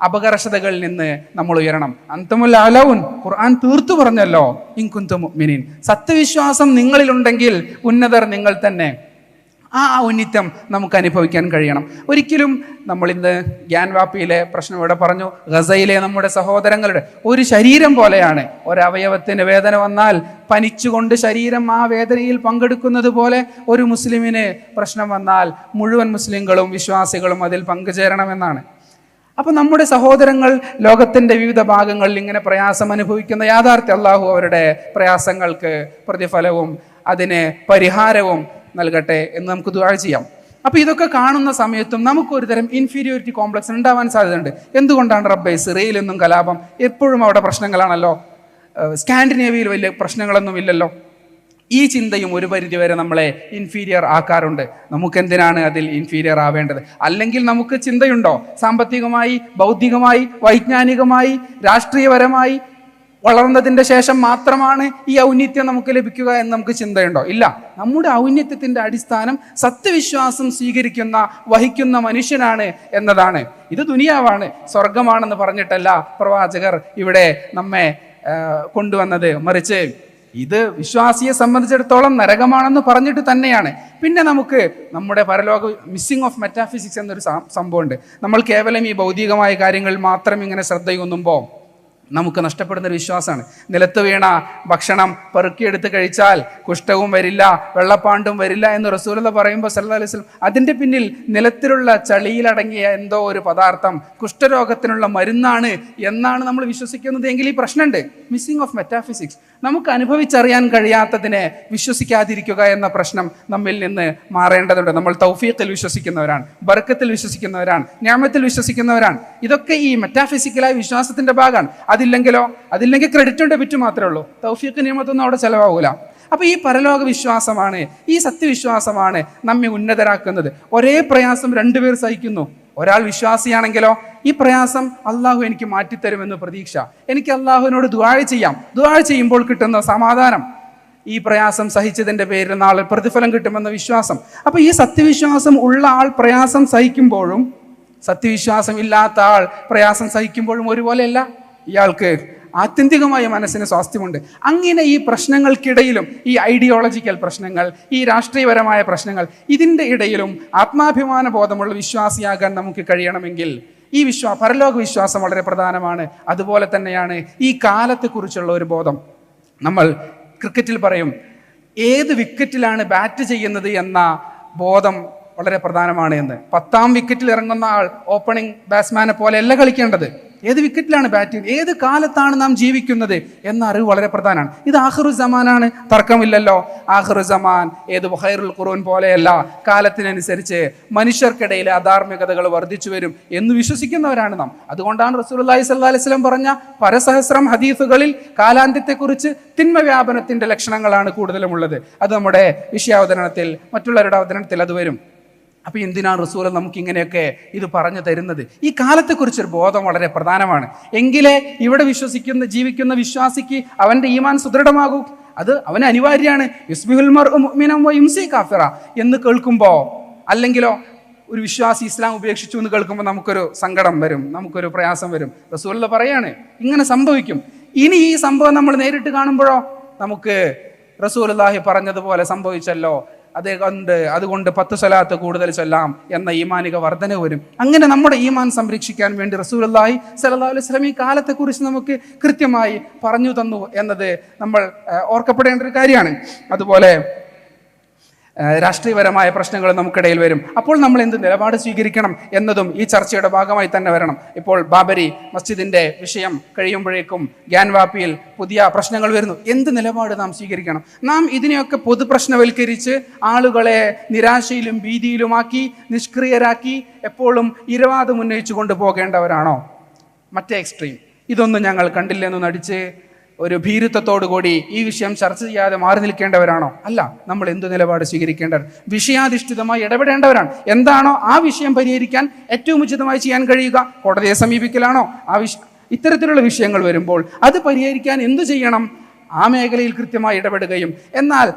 Speaker 1: അപകർഷതകളിൽ നിന്ന് നമ്മൾ ഉയരണം. അൻതുമുൽ അലൗൻ, ഖുർആൻ തീർത്തു പറഞ്ഞല്ലോ, ഇൻ കുൻതും മുഅ്മിനീൻ, സത്യവിശ്വാസം നിങ്ങളിലുണ്ടെങ്കിൽ ഉന്നതർ നിങ്ങൾ തന്നെ. ആ ഔന്നിത്യം നമുക്ക് അനുഭവിക്കാൻ കഴിയണം. ഒരിക്കലും നമ്മൾ ഇന്ന് ഗ്യാൻവാപ്പിയിലെ പ്രശ്നം ഇവിടെ പറഞ്ഞു, ഗസയിലെ നമ്മുടെ സഹോദരങ്ങളുടെ ഒരു ശരീരം പോലെയാണ്. ഒരവയവത്തിന് വേദന വന്നാൽ പനിച്ചുകൊണ്ട് ശരീരം ആ വേദനയിൽ പങ്കെടുക്കുന്നത് പോലെ ഒരു മുസ്ലിമിന് പ്രശ്നം വന്നാൽ മുഴുവൻ മുസ്ലിങ്ങളും വിശ്വാസികളും അതിൽ പങ്കുചേരണമെന്നാണ്. അപ്പം നമ്മുടെ സഹോദരങ്ങൾ ലോകത്തിൻ്റെ വിവിധ ഭാഗങ്ങളിൽ ഇങ്ങനെ പ്രയാസം അനുഭവിക്കുന്ന യാഥാർത്ഥ്യം, അള്ളാഹു അവരുടെ പ്രയാസങ്ങൾക്ക് പ്രതിഫലവും അതിന് പരിഹാരവും നൽകട്ടെ എന്ന് നമുക്ക് ദുആ ചെയ്യാം. അപ്പോൾ ഇതൊക്കെ കാണുന്ന സമയത്തും നമുക്കൊരു തരം ഇൻഫീരിയോറിറ്റി കോംപ്ലക്സ് ഉണ്ടാവാൻ സാധ്യതയുണ്ട്. എന്തുകൊണ്ടാണ് റബ്ബേ സിറിയയിൽ നിന്നും കലാപം? എപ്പോഴും അവിടെ പ്രശ്നങ്ങളാണല്ലോ. സ്കാൻഡിനേവിയയിൽ വലിയ പ്രശ്നങ്ങളൊന്നും ഇല്ലല്ലോ. ഈ ചിന്തയും ഒരു പരിധിവരെ നമ്മളെ ഇൻഫീരിയർ ആക്കാറുണ്ട്. നമുക്കെന്തിനാണ് അതിൽ ഇൻഫീരിയർ ആവേണ്ടത്? അല്ലെങ്കിൽ നമുക്ക് ചിന്തയുണ്ടോ? സാമ്പത്തികമായി, ബൗദ്ധികമായി, വൈജ്ഞാനികമായി, രാഷ്ട്രീയപരമായി വളർന്നതിൻ്റെ ശേഷം മാത്രമാണ് ഈ ഔന്നിത്യം നമുക്ക് ലഭിക്കുക എന്ന് നമുക്ക് ചിന്തയുണ്ടോ? ഇല്ല. നമ്മുടെ ഔന്നിത്യത്തിൻ്റെ അടിസ്ഥാനം സത്യവിശ്വാസം സ്വീകരിക്കുന്ന വഹിക്കുന്ന മനുഷ്യനാണ് എന്നതാണ്. ഇത് ദുനിയാവാണ്, സ്വർഗമാണെന്ന് പറഞ്ഞിട്ടല്ല പ്രവാചകർ ഇവിടെ നമ്മെ കൊണ്ടുവന്നത്. മറിച്ച് ഇത് വിശ്വാസിയെ സംബന്ധിച്ചിടത്തോളം നരകമാണെന്ന് പറഞ്ഞിട്ട് തന്നെയാണ്. പിന്നെ നമുക്ക് നമ്മുടെ പരലോക മിസ്സിംഗ് ഓഫ് മെറ്റാഫിസിക്സ് എന്നൊരു സംഭവമുണ്ട്. നമ്മൾ കേവലം ഈ ഭൗതികമായ കാര്യങ്ങളിൽ മാത്രം ഇങ്ങനെ ശ്രദ്ധയൊന്നുമ്പോൾ നമുക്ക് നഷ്ടപ്പെടുന്നൊരു വിശ്വാസമാണ്. നിലത്ത് വീണ ഭക്ഷണം പെറുക്കിയെടുത്ത് കഴിച്ചാൽ കുഷ്ഠവും വരില്ല, വെള്ളപ്പാണ്ടും വരില്ല എന്ന് റസൂലുള്ളാഹി പറയുമ്പോൾ സല്ലല്ലാഹു അലൈഹി വസല്ലം അതിൻ്റെ പിന്നിൽ നിലത്തിലുള്ള ചളിയിലടങ്ങിയ എന്തോ ഒരു പദാർത്ഥം കുഷ്ഠരോഗത്തിനുള്ള മരുന്നാണ് എന്നാണ് നമ്മൾ വിശ്വസിക്കുന്നത് എങ്കിൽ ഈ പ്രശ്നമുണ്ട്. Missing of metaphysics. നമുക്ക് അനുഭവിച്ചറിയാൻ കഴിയാത്തതിനെ വിശ്വസിക്കാതിരിക്കുക എന്ന പ്രശ്നം നമ്മിൽ നിന്ന് മാറേണ്ടതുണ്ട്. നമ്മൾ തൗഫീഖിൽ വിശ്വസിക്കുന്നവരാണ്, ബർക്കത്തിൽ വിശ്വസിക്കുന്നവരാണ്, നിഅമത്തിൽ വിശ്വസിക്കുന്നവരാണ്. ഇതൊക്കെ ഈ മെറ്റാഫിസിക്കലായ വിശ്വാസത്തിന്റെ ഭാഗമാണ്. അതില്ലെങ്കിൽ ക്രെഡിറ്റും ഡെബിറ്റും മാത്രമേ ഉള്ളൂ. തൗഫീഖ് നിയമത്തൊന്നും അവിടെ ചെലവാകൂല. അപ്പോൾ ഈ പരലോക വിശ്വാസമാണ്, ഈ സത്യവിശ്വാസമാണ് നമ്മെ ഉന്നതരാക്കുന്നത്. ഒരേ പ്രയാസം രണ്ടുപേർ സഹിക്കുന്നു. ഒരാൾ വിശ്വാസിയാണെങ്കിലോ ഈ പ്രയാസം അള്ളാഹു എനിക്ക് മാറ്റിത്തരുമെന്ന് പ്രതീക്ഷ, എനിക്ക് അള്ളാഹുവിനോട് ദുആ ചെയ്യാം. ദുആ ചെയ്യുമ്പോൾ കിട്ടുന്ന സമാധാനം, ഈ പ്രയാസം സഹിച്ചതിൻ്റെ പേരിൽ നാളെ പ്രതിഫലം കിട്ടുമെന്ന വിശ്വാസം. അപ്പോൾ ഈ സത്യവിശ്വാസം ഉള്ള ആൾ പ്രയാസം സഹിക്കുമ്പോഴും സത്യവിശ്വാസം ഇല്ലാത്ത ആൾ പ്രയാസം സഹിക്കുമ്പോഴും ഒരുപോലെയല്ല. ഇയാൾക്ക് ആത്യന്തികമായ മനസ്സിന് സ്വാസ്ഥ്യമുണ്ട്. അങ്ങനെ ഈ പ്രശ്നങ്ങൾക്കിടയിലും, ഈ ഐഡിയോളജിക്കൽ പ്രശ്നങ്ങൾ, ഈ രാഷ്ട്രീയപരമായ പ്രശ്നങ്ങൾ, ഇതിൻ്റെ ഇടയിലും ആത്മാഭിമാന ബോധമുള്ള വിശ്വാസിയാകാൻ നമുക്ക് കഴിയണമെങ്കിൽ ഈ പരലോക വിശ്വാസം വളരെ പ്രധാനമാണ്. അതുപോലെ തന്നെയാണ് ഈ കാലത്തെക്കുറിച്ചുള്ള ഒരു ബോധം. നമ്മൾ ക്രിക്കറ്റിൽ പറയും ഏത് വിക്കറ്റിലാണ് ബാറ്റ് ചെയ്യുന്നത് എന്ന ബോധം വളരെ പ്രധാനമാണ് എന്ന്. 10ാം വിക്കറ്റിൽ ഇറങ്ങുന്ന ആൾ ഓപ്പണിംഗ് ബാറ്റ്സ്മാനെ പോലെയല്ല കളിക്കേണ്ടത്. ഏത് വിക്കറ്റിലാണ് ബാറ്റ് ചെയ്യുന്നത്, ഏത് കാലത്താണ് നാം ജീവിക്കുന്നത് എന്ന അറിവ് വളരെ പ്രധാനമാണ്. ഇത് ആഖിറു സമാനാണ്, തർക്കമില്ലല്ലോ. ആഖിറു സമാൻ ഏത് ഖൈറുൽ ഖുറൂൻ പോലെയല്ല. കാലത്തിനനുസരിച്ച് മനുഷ്യർക്കിടയിലെ അധാർമികതകൾ വർദ്ധിച്ചു വരും എന്ന് വിശ്വസിക്കുന്നവരാണ് നാം. അതുകൊണ്ടാണ് റസൂലുള്ളാഹി സ്വല്ലല്ലാഹു അലൈഹി വസല്ലം പറഞ്ഞ പരസഹസ്രം ഹദീസുകളിൽ കാലാന്ത്യത്തെക്കുറിച്ച് തിന്മ വ്യാപനത്തിന്റെ ലക്ഷണങ്ങളാണ് കൂടുതലുമുള്ളത്. അത് നമ്മുടെ വിഷയാവതരണത്തിൽ, മറ്റുള്ളവരുടെ അവതരണത്തിൽ അത് വരും. അപ്പോൾ എന്തിനാണ് റസൂൽ നമുക്ക് ഇങ്ങനെയൊക്കെ ഇത് പറഞ്ഞു തരുന്നത്? ഈ കാലത്തെക്കുറിച്ചൊരു ബോധം വളരെ പ്രധാനമാണ്. എങ്കിലേ ഇവിടെ ജീവിക്കുന്ന വിശ്വാസിക്ക് അവൻ്റെ ഈമാൻ സുദൃഢമാകൂ. അത് അവന് അനിവാര്യമാണ്. യുസ്ബിഹുൽ മർഉ മുഅ്മിനൻ വയുംസി കാഫിറ എന്ന് കേൾക്കുമ്പോൾ, അല്ലെങ്കിലോ ഒരു വിശ്വാസി ഇസ്ലാം ഉപേക്ഷിച്ചു എന്ന് കേൾക്കുമ്പോൾ നമുക്കൊരു സങ്കടം വരും, നമുക്കൊരു പ്രയാസം വരും. റസൂൽ പറയാണ് ഇങ്ങനെ സംഭവിക്കും. ഇനി ഈ സംഭവം നമ്മൾ നേരിട്ട് കാണുമ്പോഴോ നമുക്ക് റസൂലുള്ളാഹി പറഞ്ഞതുപോലെ സംഭവിച്ചല്ലോ, അതുകൊണ്ട് 10 സ്വലാത്ത് കൂടുതൽ ചൊല്ലാം എന്ന ഈമാനിക വർധന വരും. അങ്ങനെ നമ്മുടെ ഈമാൻ സംരക്ഷിക്കാൻ വേണ്ടി റസൂലുള്ളാഹി സ്വല്ലല്ലാഹു അലൈഹി വസല്ലം ഈ കാലത്തെക്കുറിച്ച് നമുക്ക് കൃത്യമായി പറഞ്ഞു തന്നു എന്നത് നമ്മൾ ഓർക്കപ്പെടേണ്ട ഒരു കാര്യമാണ്. അതുപോലെ രാഷ്ട്രീയപരമായ പ്രശ്നങ്ങൾ നമുക്കിടയിൽ വരും. അപ്പോൾ നമ്മൾ എന്ത് നിലപാട് സ്വീകരിക്കണം എന്നതും ഈ ചർച്ചയുടെ ഭാഗമായി തന്നെ വരണം. ഇപ്പോൾ ബാബരി മസ്ജിദിന്റെ വിഷയം കഴിയുമ്പോഴേക്കും ഗ്യാൻവാപ്പിയിൽ പുതിയ പ്രശ്നങ്ങൾ വരുന്നു. എന്ത് നിലപാട് നാം സ്വീകരിക്കണം? നാം ഇതിനെയൊക്കെ പൊതുപ്രശ്നവൽക്കരിച്ച് ആളുകളെ നിരാശയിലും ഭീതിയിലുമാക്കി നിഷ്ക്രിയരാക്കി എപ്പോഴും ഇരവാദം ഉന്നയിച്ചു കൊണ്ടുപോകേണ്ടവരാണോ? മറ്റേ എക്സ്ട്രീം ഇതൊന്നും ഞങ്ങൾ കണ്ടില്ലെന്ന് നടിച്ച് ഒരു ഭീരുത്വത്തോടുകൂടി ഈ വിഷയം ചർച്ച ചെയ്യാതെ മാറി നിൽക്കേണ്ടവരാണോ? അല്ല. നമ്മൾ എന്ത് നിലപാട് സ്വീകരിക്കേണ്ടവർ? വിഷയാധിഷ്ഠിതമായി ഇടപെടേണ്ടവരാണ്. എന്താണോ ആ വിഷയം പരിഹരിക്കാൻ ഏറ്റവും ഉചിതമായി ചെയ്യാൻ കഴിയുക? കോടതിയെ സമീപിക്കലാണോ? ഇത്തരത്തിലുള്ള വിഷയങ്ങൾ വരുമ്പോൾ അത് പരിഹരിക്കാൻ എന്തു ചെയ്യണം? ആ മേഖലയിൽ കൃത്യമായി ഇടപെടുകയും എന്നാൽ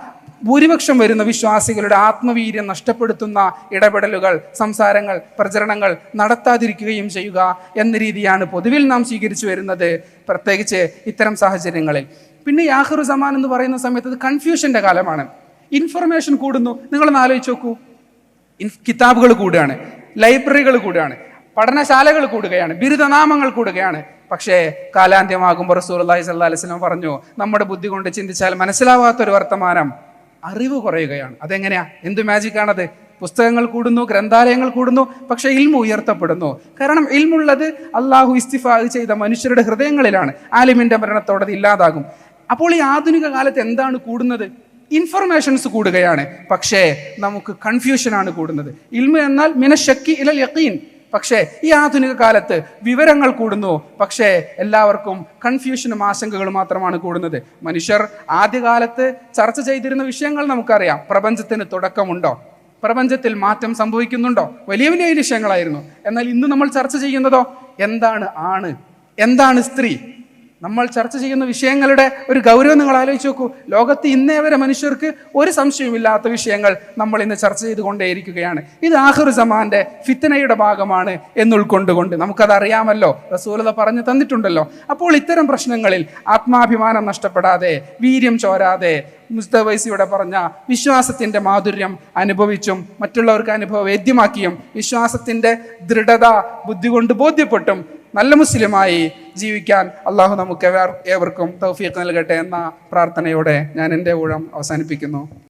Speaker 1: ഭൂരിപക്ഷം വരുന്ന വിശ്വാസികളുടെ ആത്മവീര്യം നഷ്ടപ്പെടുത്തുന്ന ഇടപെടലുകൾ, സംസാരങ്ങൾ, പ്രചരണങ്ങൾ നടത്താതിരിക്കുകയും ചെയ്യുക എന്ന രീതിയാണ് പൊതുവിൽ നാം സ്വീകരിച്ചു വരുന്നത്, പ്രത്യേകിച്ച് ഇത്തരം സാഹചര്യങ്ങളിൽ. പിന്നെ ആഖിറു സമാൻ എന്ന് പറയുന്ന സമയത്ത് അത് കൺഫ്യൂഷൻ്റെ കാലമാണ്. ഇൻഫർമേഷൻ കൂടുന്നു. നിങ്ങളൊന്ന് ആലോചിച്ച് നോക്കൂ. കിതാബുകൾ കൂടുകയാണ്, ലൈബ്രറികൾ കൂടുകയാണ്, പഠനശാലകൾ കൂടുകയാണ്, ബിരുദനാമങ്ങൾ കൂടുകയാണ്. പക്ഷേ കാലാന്ത്യമാകുമ്പോൾ റസൂലുള്ളാഹി സ്വല്ലല്ലാഹു അലൈഹി വസല്ലം പറഞ്ഞു, നമ്മുടെ ബുദ്ധി കൊണ്ട് ചിന്തിച്ചാൽ മനസ്സിലാവാത്തൊരു വർത്തമാനം, അറിവ് കുറയുകയാണ്. അതെങ്ങനെയാ? എന്ത് മാജിക്കാണത്? പുസ്തകങ്ങൾ കൂടുന്നു, ഗ്രന്ഥാലയങ്ങൾ കൂടുന്നു, പക്ഷേ ഇൽമു ഉയർത്തപ്പെടുന്നു. കാരണം ഇൽമുള്ളത് അള്ളാഹു ഇസ്തിഫാ ചെയ്ത മനുഷ്യരുടെ ഹൃദയങ്ങളിലാണ്. ആലിമിന്റെ മരണത്തോടെ അത് ഇല്ലാതാകും. അപ്പോൾ ഈ ആധുനിക കാലത്ത് എന്താണ് കൂടുന്നത്? ഇൻഫർമേഷൻസ് കൂടുകയാണ്, പക്ഷേ നമുക്ക് കൺഫ്യൂഷനാണ് കൂടുന്നത്. ഇൽമു എന്നാൽ മിനശ്ശക്കി ഇലൽ യഖീൻ. പക്ഷേ ഈ ആധുനിക കാലത്ത് വിവരങ്ങൾ കൂടുന്നു, പക്ഷേ എല്ലാവർക്കും കൺഫ്യൂഷനും ആശങ്കകളും മാത്രമാണ് കൂടുന്നത്. മനുഷ്യർ ആദ്യകാലത്ത് ചർച്ച ചെയ്തിരുന്ന വിഷയങ്ങൾ നമുക്കറിയാം. പ്രപഞ്ചത്തിന് തുടക്കമുണ്ടോ? പ്രപഞ്ചത്തിൽ മാറ്റം സംഭവിക്കുന്നുണ്ടോ? വലിയ വലിയ വിഷയങ്ങളായിരുന്നു. എന്നാൽ ഇന്ന് നമ്മൾ ചർച്ച ചെയ്യുന്നതോ എന്താണ് ആണ്, എന്താണ് സ്ത്രീ, നമ്മൾ ചർച്ച ചെയ്യുന്ന വിഷയങ്ങളുടെ ഒരു ഗൗരവം നിങ്ങൾ ആലോചിച്ച് നോക്കൂ. ലോകത്ത് ഇന്നേ വരെ മനുഷ്യർക്ക് ഒരു സംശയവുമില്ലാത്ത വിഷയങ്ങൾ നമ്മൾ ഇന്ന് ചർച്ച ചെയ്തുകൊണ്ടേയിരിക്കുകയാണ്. ഇത് ആഖിർ സമാന്റെ ഫിത്നയുടെ ഭാഗമാണ് എന്നുൾക്കൊണ്ടുകൊണ്ട് നമുക്കത് അറിയാമല്ലോ, റസൂലുള്ളാഹി പറഞ്ഞു തന്നിട്ടുണ്ടല്ലോ. അപ്പോൾ ഇത്തരം പ്രശ്നങ്ങളിൽ ആത്മാഭിമാനം നഷ്ടപ്പെടാതെ, വീര്യം ചോരാതെ, മുസ്തഫൈസിയുടെ പറഞ്ഞ വിശ്വാസത്തിന്റെ മാധുര്യം അനുഭവിച്ചും മറ്റുള്ളവർക്ക് അനുഭവവേദ്യമാക്കിയും വിശ്വാസത്തിന്റെ ദൃഢത ബുദ്ധി കൊണ്ട് ബോധ്യപ്പെട്ടും നല്ല മുസ്ലിമായി ജീവിക്കാൻ അള്ളാഹു നമുക്ക് ഏവർക്കും തൗഫീഖ് നൽകട്ടെ എന്ന പ്രാർത്ഥനയോടെ ഞാൻ എൻ്റെ ഊഴം അവസാനിപ്പിക്കുന്നു.